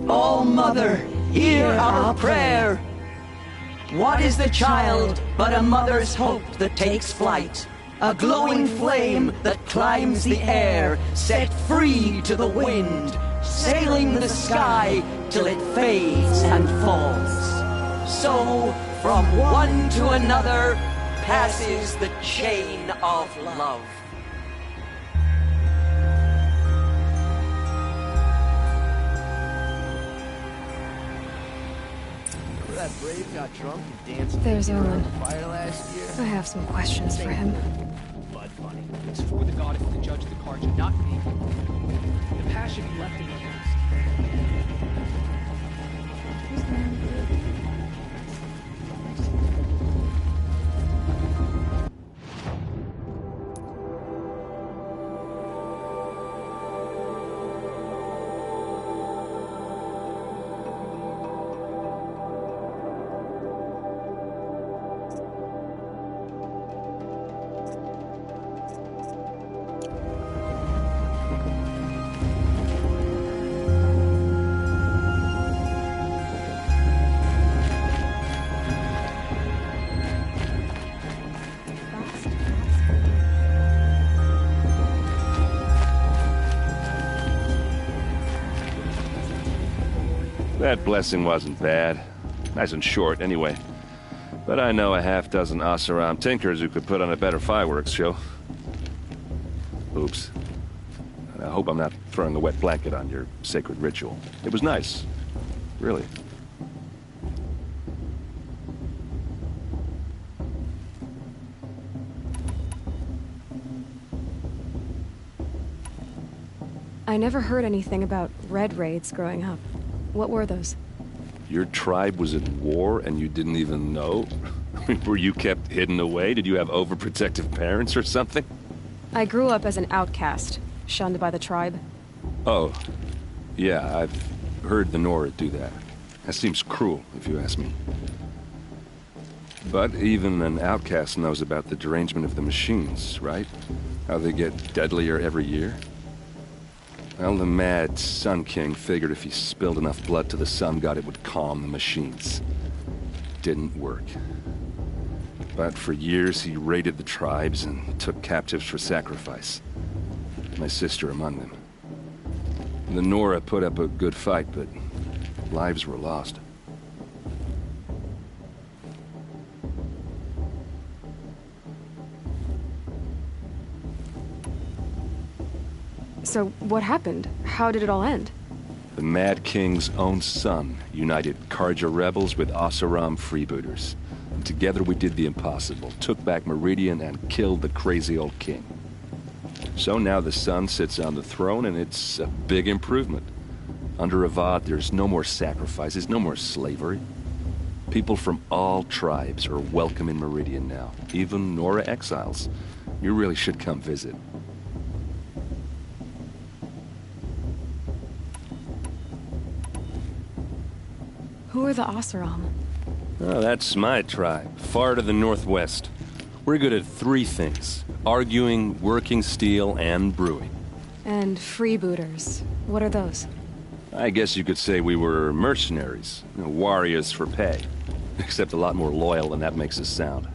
Oh, Mother, hear our prayer. What is the child but a mother's hope that takes flight? A glowing flame that climbs the air, set free to the wind, sailing the sky till it fades and falls. So, from one to another, passes the chain of love. That Brave got drunk and danced There's Owen. fire last year. I have some questions for him. Blood money. It's for the goddess to judge the Carja, not me. The past should be left in the past. That blessing wasn't bad. Nice and short, anyway. But I know a half-dozen Oseram tinkers who could put on a better fireworks show. Oops. I hope I'm not throwing a wet blanket on your sacred ritual. It was nice. Really. I never heard anything about red raids growing up. What were those? Your tribe was at war and you didn't even know? Were you kept hidden away? Did you have overprotective parents or something? I grew up as an outcast, shunned by the tribe. Oh, yeah, I've heard the Nora do that. That seems cruel, if you ask me. But even an outcast knows about the derangement of the machines, right? How they get deadlier every year? Well, the mad Sun King figured if he spilled enough blood to the Sun God, it would calm the machines. Didn't work. But for years, he raided the tribes and took captives for sacrifice. My sister among them. The Nora put up a good fight, but lives were lost. So, what happened? How did it all end? The Mad King's own son united Carja rebels with Oseram freebooters. And together we did the impossible, took back Meridian and killed the crazy old king. So now the son sits on the throne and it's a big improvement. Under Avad, there's no more sacrifices, no more slavery. People from all tribes are welcome in Meridian now, even Nora exiles. You really should come visit. Who are the Oseram? Oh, that's my tribe, far to the northwest. We're good at three things: arguing, working steel, and brewing. And freebooters. What are those? I guess you could say we were mercenaries, warriors for pay. Except a lot more loyal than that makes us sound.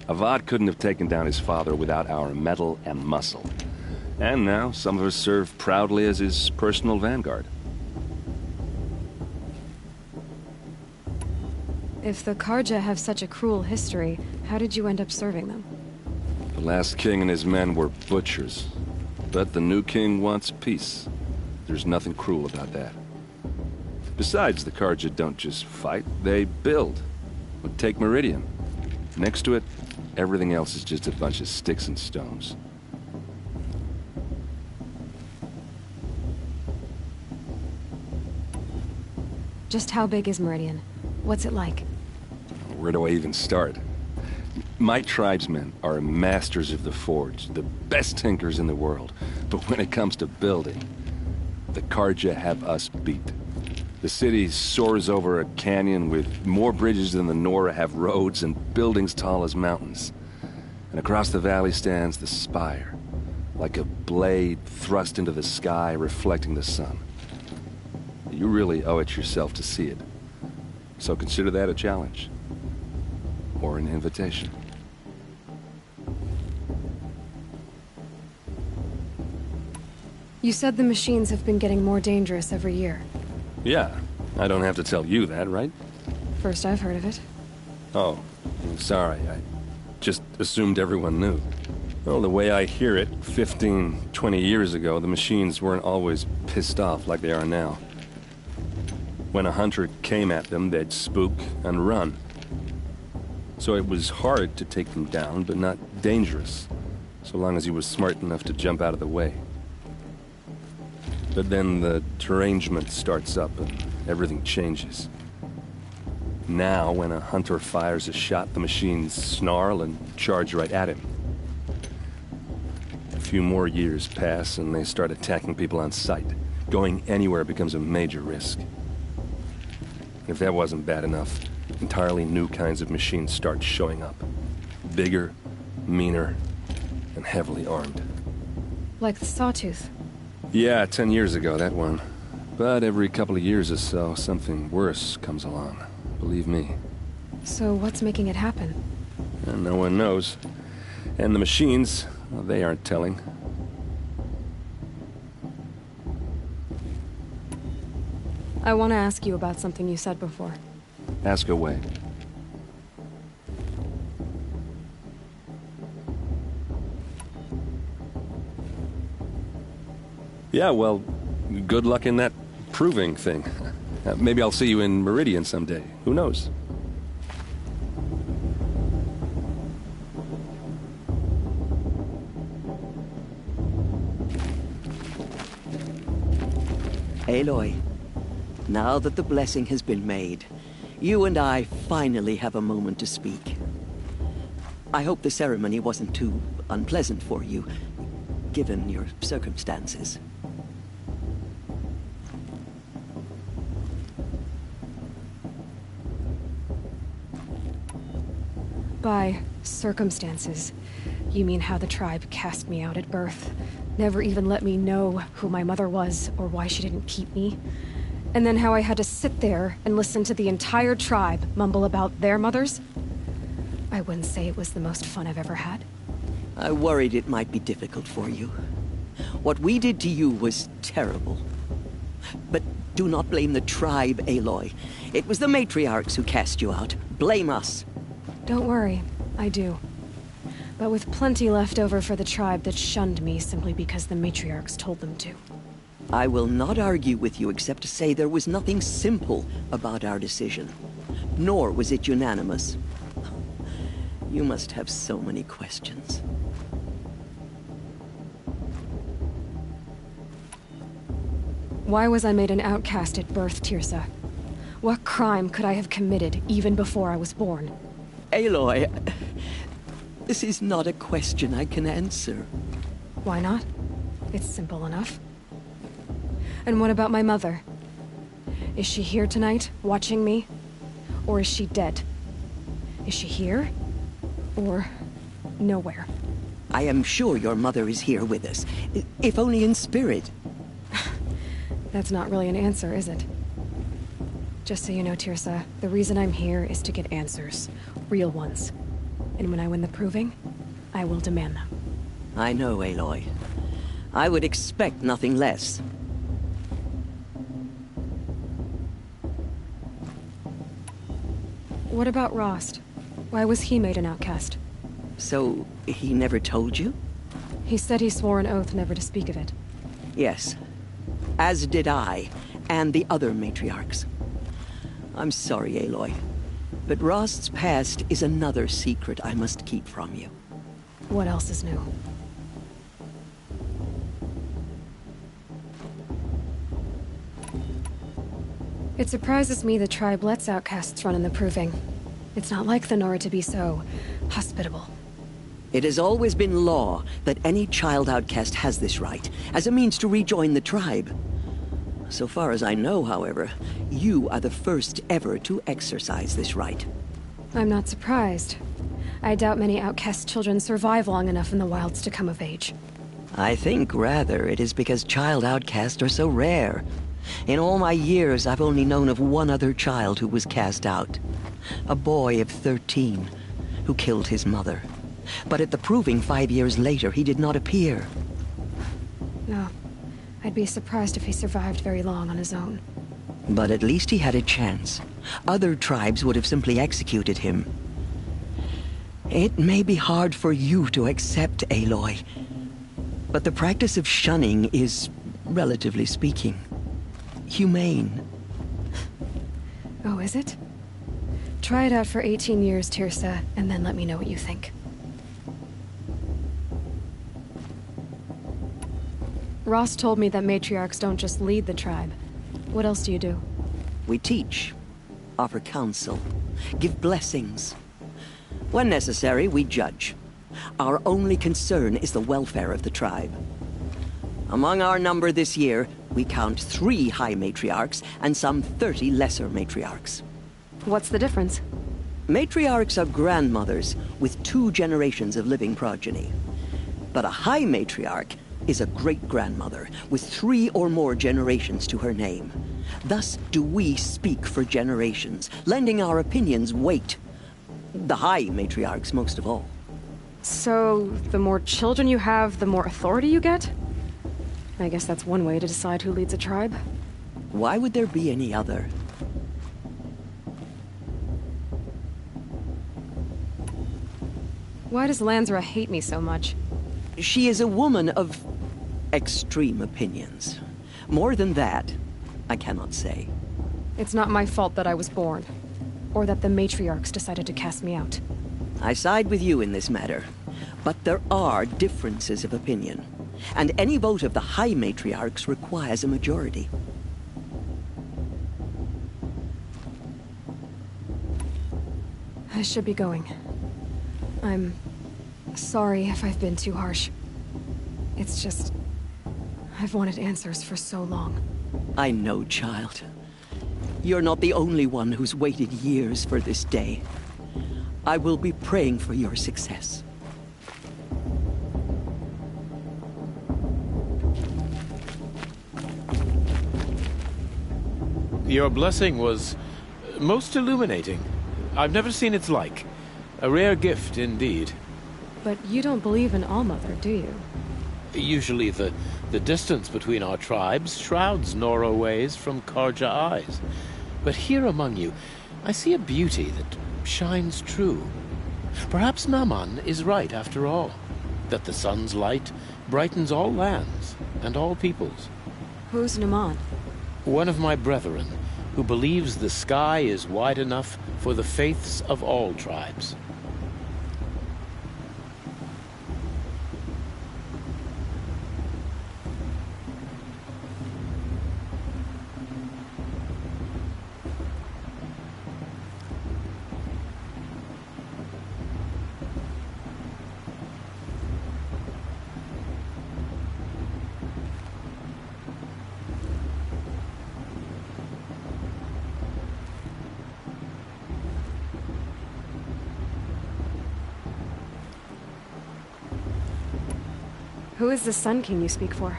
Avad couldn't have taken down his father without our metal and muscle. And now, some of us serve proudly as his personal vanguard. If the Carja have such a cruel history, how did you end up serving them? The last king and his men were butchers. But the new king wants peace. There's nothing cruel about that. Besides, the Carja don't just fight, they build. But take Meridian. Next to it, everything else is just a bunch of sticks and stones. Just how big is Meridian? What's it like? Where do I even start? My tribesmen are masters of the forge, the best tinkers in the world. But when it comes to building, the Carja have us beat. The city soars over a canyon with more bridges than the Nora have roads and buildings tall as mountains. And across the valley stands the spire, like a blade thrust into the sky, reflecting the sun. You really owe it yourself to see it. So consider that a challenge. Or an invitation. You said the machines have been getting more dangerous every year. Yeah, I don't have to tell you that, right? First I've heard of it. Oh, I'm sorry. I just assumed everyone knew. Well, the way I hear it, 15, 20 years ago, the machines weren't always pissed off like they are now. When a hunter came at them, they'd spook and run. So it was hard to take them down, but not dangerous, so long as he was smart enough to jump out of the way. But then the derangement starts up and everything changes. Now, when a hunter fires a shot, the machines snarl and charge right at him. A few more years pass and they start attacking people on sight. Going anywhere becomes a major risk. If that wasn't bad enough, entirely new kinds of machines start showing up. Bigger, meaner, and heavily armed. Like the Sawtooth. Yeah, 10 years ago, that one. But every couple of years or so, something worse comes along. Believe me. So what's making it happen? And no one knows. And the machines, well, they aren't telling. I want to ask you about something you said before. Ask away. Yeah, well, good luck in that proving thing. Maybe I'll see you in Meridian someday. Who knows? Aloy, now that the blessing has been made, you and I finally have a moment to speak. I hope the ceremony wasn't too unpleasant for you, given your circumstances. By circumstances, you mean how the tribe cast me out at birth, never even let me know who my mother was or why she didn't keep me, and then how I had to sit there and listen to the entire tribe mumble about their mothers? I wouldn't say it was the most fun I've ever had. I worried it might be difficult for you. What we did to you was terrible. But do not blame the tribe, Aloy. It was the matriarchs who cast you out. Blame us. Don't worry, I do. But with plenty left over for the tribe that shunned me simply because the matriarchs told them to. I will not argue with you except to say there was nothing simple about our decision. Nor was it unanimous. You must have so many questions. Why was I made an outcast at birth, Teersa? What crime could I have committed even before I was born? Aloy, this is not a question I can answer. Why not? It's simple enough. And what about my mother? Is she here tonight, watching me? Or is she dead? Is she here? Or nowhere? I am sure your mother is here with us, if only in spirit. That's not really an answer, is it? Just so you know, Teersa, the reason I'm here is to get answers. Real ones. And when I win the proving, I will demand them. I know, Aloy. I would expect nothing less. What about Rost? Why was he made an outcast? So, he never told you? He said he swore an oath never to speak of it. Yes. As did I, and the other matriarchs. I'm sorry, Aloy. But Rost's past is another secret I must keep from you. What else is new? It surprises me the tribe lets outcasts run in the proving. It's not like the Nora to be so hospitable. It has always been law that any child outcast has this right, as a means to rejoin the tribe. So far as I know, however, you are the first ever to exercise this right. I'm not surprised. I doubt many outcast children survive long enough in the wilds to come of age. I think, rather, it is because child outcasts are so rare. In all my years, I've only known of one other child who was cast out. A boy of 13, who killed his mother. But at the proving 5 years later, he did not appear. No. I'd be surprised if he survived very long on his own. But at least he had a chance. Other tribes would have simply executed him. It may be hard for you to accept, Aloy, but the practice of shunning is, relatively speaking, humane. Oh, is it? Try it out for 18 years, Tirsa, and then let me know what you think. Rost told me that matriarchs don't just lead the tribe. What else do you do? We teach, offer counsel, give blessings. When necessary, we judge. Our only concern is the welfare of the tribe. Among our number this year, we count 3 high matriarchs and some 30 lesser matriarchs. What's the difference? Matriarchs are grandmothers with 2 generations of living progeny. But a high matriarch is a great-grandmother with 3 or more generations to her name. Thus do we speak for generations, lending our opinions weight. The high matriarchs most of all. So, the more children you have, the more authority you get? I guess that's one way to decide who leads a tribe. Why would there be any other? Why does Lansra hate me so much? She is a woman of extreme opinions. More than that, I cannot say. It's not my fault that I was born, or that the matriarchs decided to cast me out. I side with you in this matter, but there are differences of opinion, and any vote of the high matriarchs requires a majority. I should be going. I'm sorry if I've been too harsh. It's just, I've wanted answers for so long. I know, child. You're not the only one who's waited years for this day. I will be praying for your success. Your blessing was most illuminating. I've never seen its like. A rare gift indeed. But you don't believe in Allmother, do you? Usually the distance between our tribes shrouds Nora ways from Carja eyes. But here among you, I see a beauty that shines true. Perhaps Naman is right after all, that the sun's light brightens all lands and all peoples. Who's Naman? One of my brethren, who believes the sky is wide enough for the faiths of all tribes. Who is the Sun King you speak for?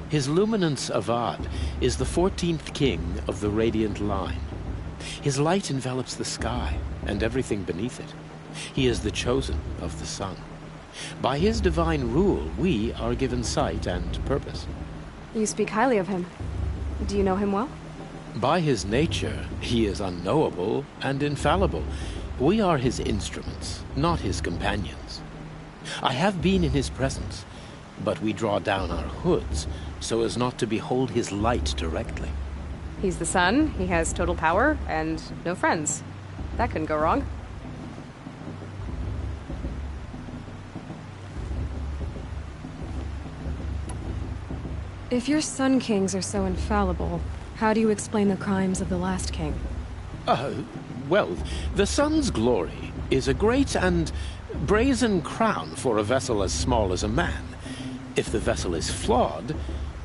His Luminance Avad is the 14th king of the Radiant Line. His light envelops the sky and everything beneath it. He is the chosen of the sun. By his divine rule, we are given sight and purpose. You speak highly of him. Do you know him well? By his nature, he is unknowable and infallible. We are his instruments, not his companions. I have been in his presence, but we draw down our hoods so as not to behold his light directly. He's the sun, he has total power, and no friends. That couldn't go wrong. If your Sun Kings are so infallible, how do you explain the crimes of the last king? Well, the sun's glory is a great and brazen crown for a vessel as small as a man. If the vessel is flawed,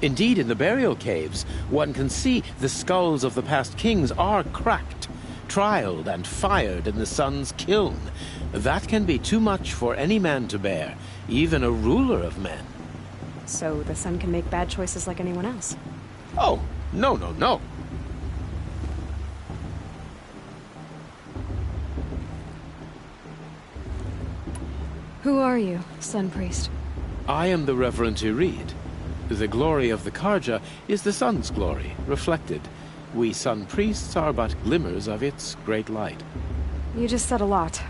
indeed in the burial caves, one can see the skulls of the past kings are cracked, trialed and fired in the sun's kiln. That can be too much for any man to bear, even a ruler of men. so the sun can make bad choices like anyone else. Oh, no, no, no. Who are you, Sun Priest? I am the Reverend Irid. The glory of the Carja is the sun's glory, reflected. We Sun Priests are but glimmers of its great light. You just said a lot,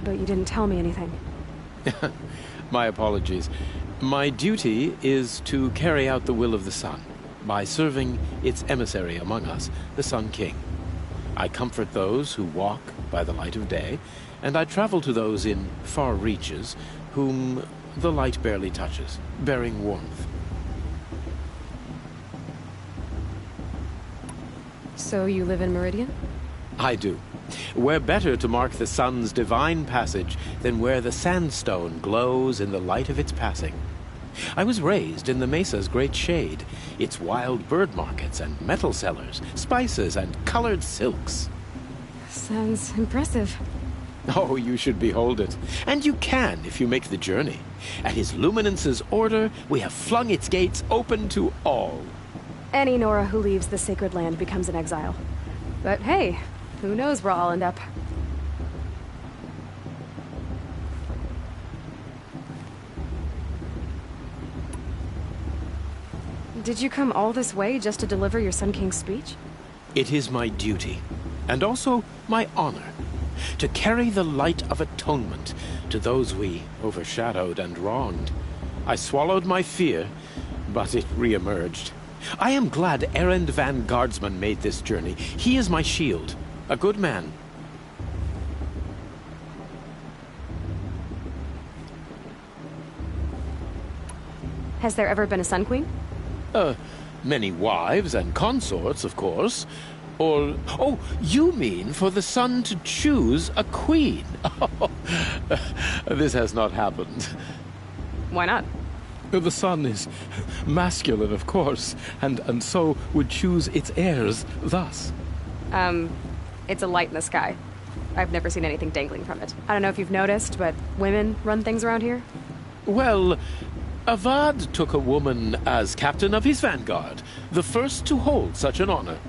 but you didn't tell me anything. My apologies. My duty is to carry out the will of the sun, by serving its emissary among us, the Sun King. I comfort those who walk by the light of day, and I travel to those in far reaches whom the light barely touches, bearing warmth. So you live in Meridian? I do. Where better to mark the sun's divine passage than where the sandstone glows in the light of its passing? I was raised in the mesa's great shade, its wild bird markets and metal cellars, spices and colored silks. Sounds impressive. Oh, you should behold it. And you can if you make the journey. At His Luminance's order, we have flung its gates open to all. Any Nora who leaves the sacred land becomes an exile. But hey, who knows where I'll end up. Did you come all this way just to deliver your Sun King's speech? It is my duty, and also my honor, to carry the light of atonement to those we overshadowed and wronged. I swallowed my fear, but it re-emerged. I am glad Erend Van Guardsman made this journey. He is my shield, a good man. Has there ever been a Sun Queen? Many wives and consorts, of course. Or, oh, you mean for the sun to choose a queen? This has not happened. Why not? The sun is masculine, of course, and so would choose its heirs thus. It's a light in the sky. I've never seen anything dangling from it. I don't know if you've noticed, but women run things around here. Well, Avad took a woman as captain of his vanguard, the first to hold such an honor.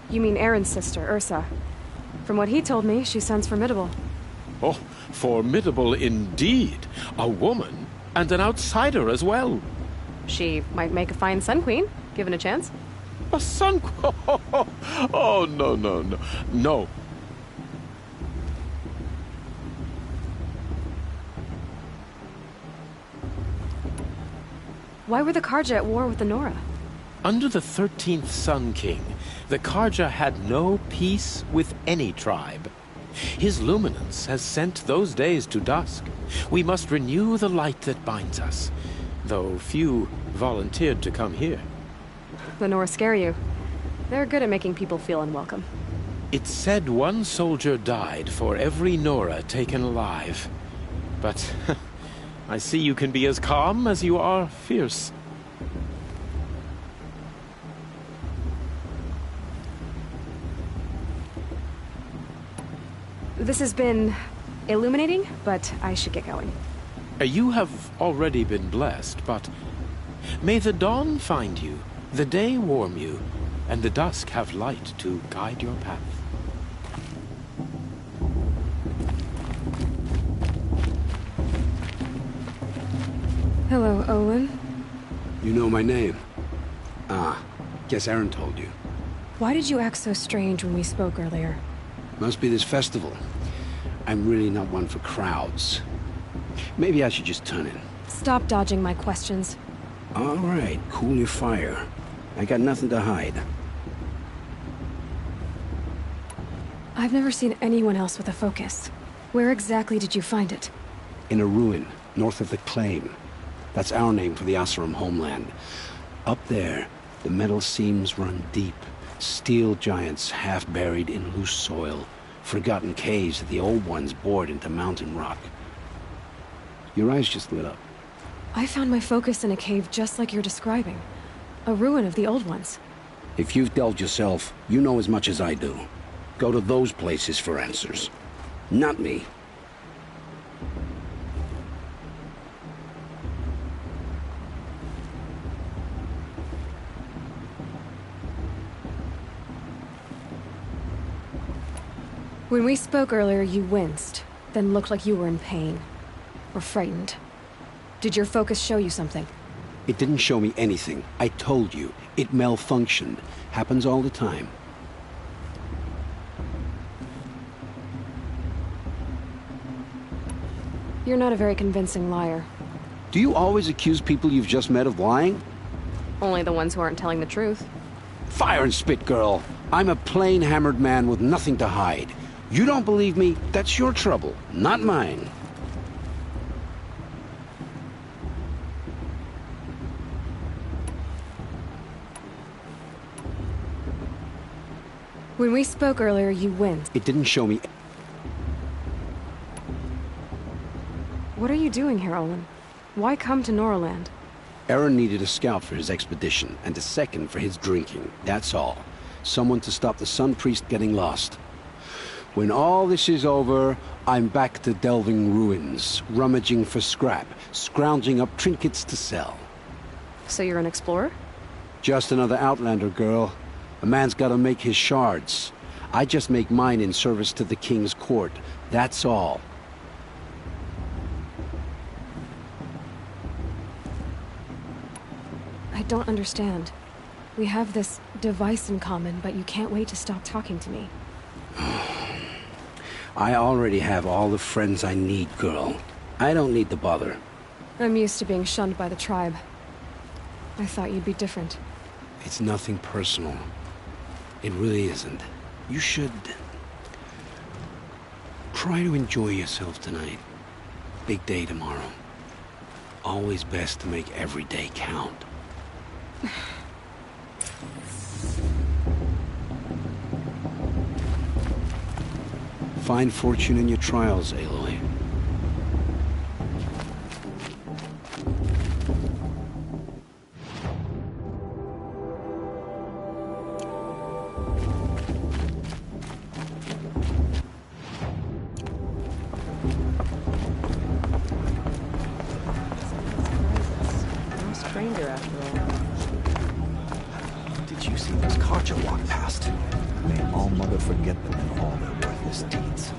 You mean Aaron's sister, Ursa. From what he told me, she sounds formidable. Oh, formidable indeed. A woman, and an outsider as well. She might make a fine Sun Queen, given a chance. A Sun Queen? Oh, no, no, no. No. Why were the Carja at war with the Nora? Under the 13th Sun King, the Carja had no peace with any tribe. His luminance has sent those days to dusk. We must renew the light that binds us, though few volunteered to come here. The Nora scare you. They're good at making people feel unwelcome. It's said one soldier died for every Nora taken alive. But I see you can be as calm as you are fierce. This has been illuminating, but I should get going. You have already been blessed, but may the dawn find you, the day warm you, and the dusk have light to guide your path. Hello, Olin. You know my name? Ah, guess Aaron told you. Why did you act so strange when we spoke earlier? Must be this festival. I'm really not one for crowds. Maybe I should just turn in. Stop dodging my questions. All right, cool your fire. I got nothing to hide. I've never seen anyone else with a focus. Where exactly did you find it? In a ruin, north of the Claim. That's our name for the Oseram homeland. Up there, the metal seams run deep. Steel giants half buried in loose soil. Forgotten caves that the old ones bored into mountain rock. Your eyes just lit up. I found my focus in a cave just like you're describing. A ruin of the old ones. If you've delved yourself, you know as much as I do. Go to those places for answers. Not me. When we spoke earlier, you winced, then looked like you were in pain. Or frightened. Did your focus show you something? It didn't show me anything. I told you. It malfunctioned. Happens all the time. You're not a very convincing liar. Do you always accuse people you've just met of lying? Only the ones who aren't telling the truth. Fire and spit, girl. I'm a plain hammered man with nothing to hide. You don't believe me? That's your trouble, not mine. When we spoke earlier, you winced. It didn't show me... What are you doing here, Olin? Why come to Norland? Aaron needed a scout for his expedition, and a second for his drinking. That's all. Someone to stop the Sun Priest getting lost. When all this is over, I'm back to delving ruins, rummaging for scrap, scrounging up trinkets to sell. So you're an explorer? Just another Outlander, girl. A man's gotta make his shards. I just make mine in service to the King's court. That's all. I don't understand. We have this device in common, but you can't wait to stop talking to me. I already have all the friends I need, girl. I don't need the bother. I'm used to being shunned by the tribe. I thought you'd be different. It's nothing personal. It really isn't. You should... try to enjoy yourself tonight. Big day tomorrow. Always best to make every day count. Find fortune in your trials, Aloy. No stranger after all. Did you see those Karja walk past? May All-Mother forget them in all their worthless deeds.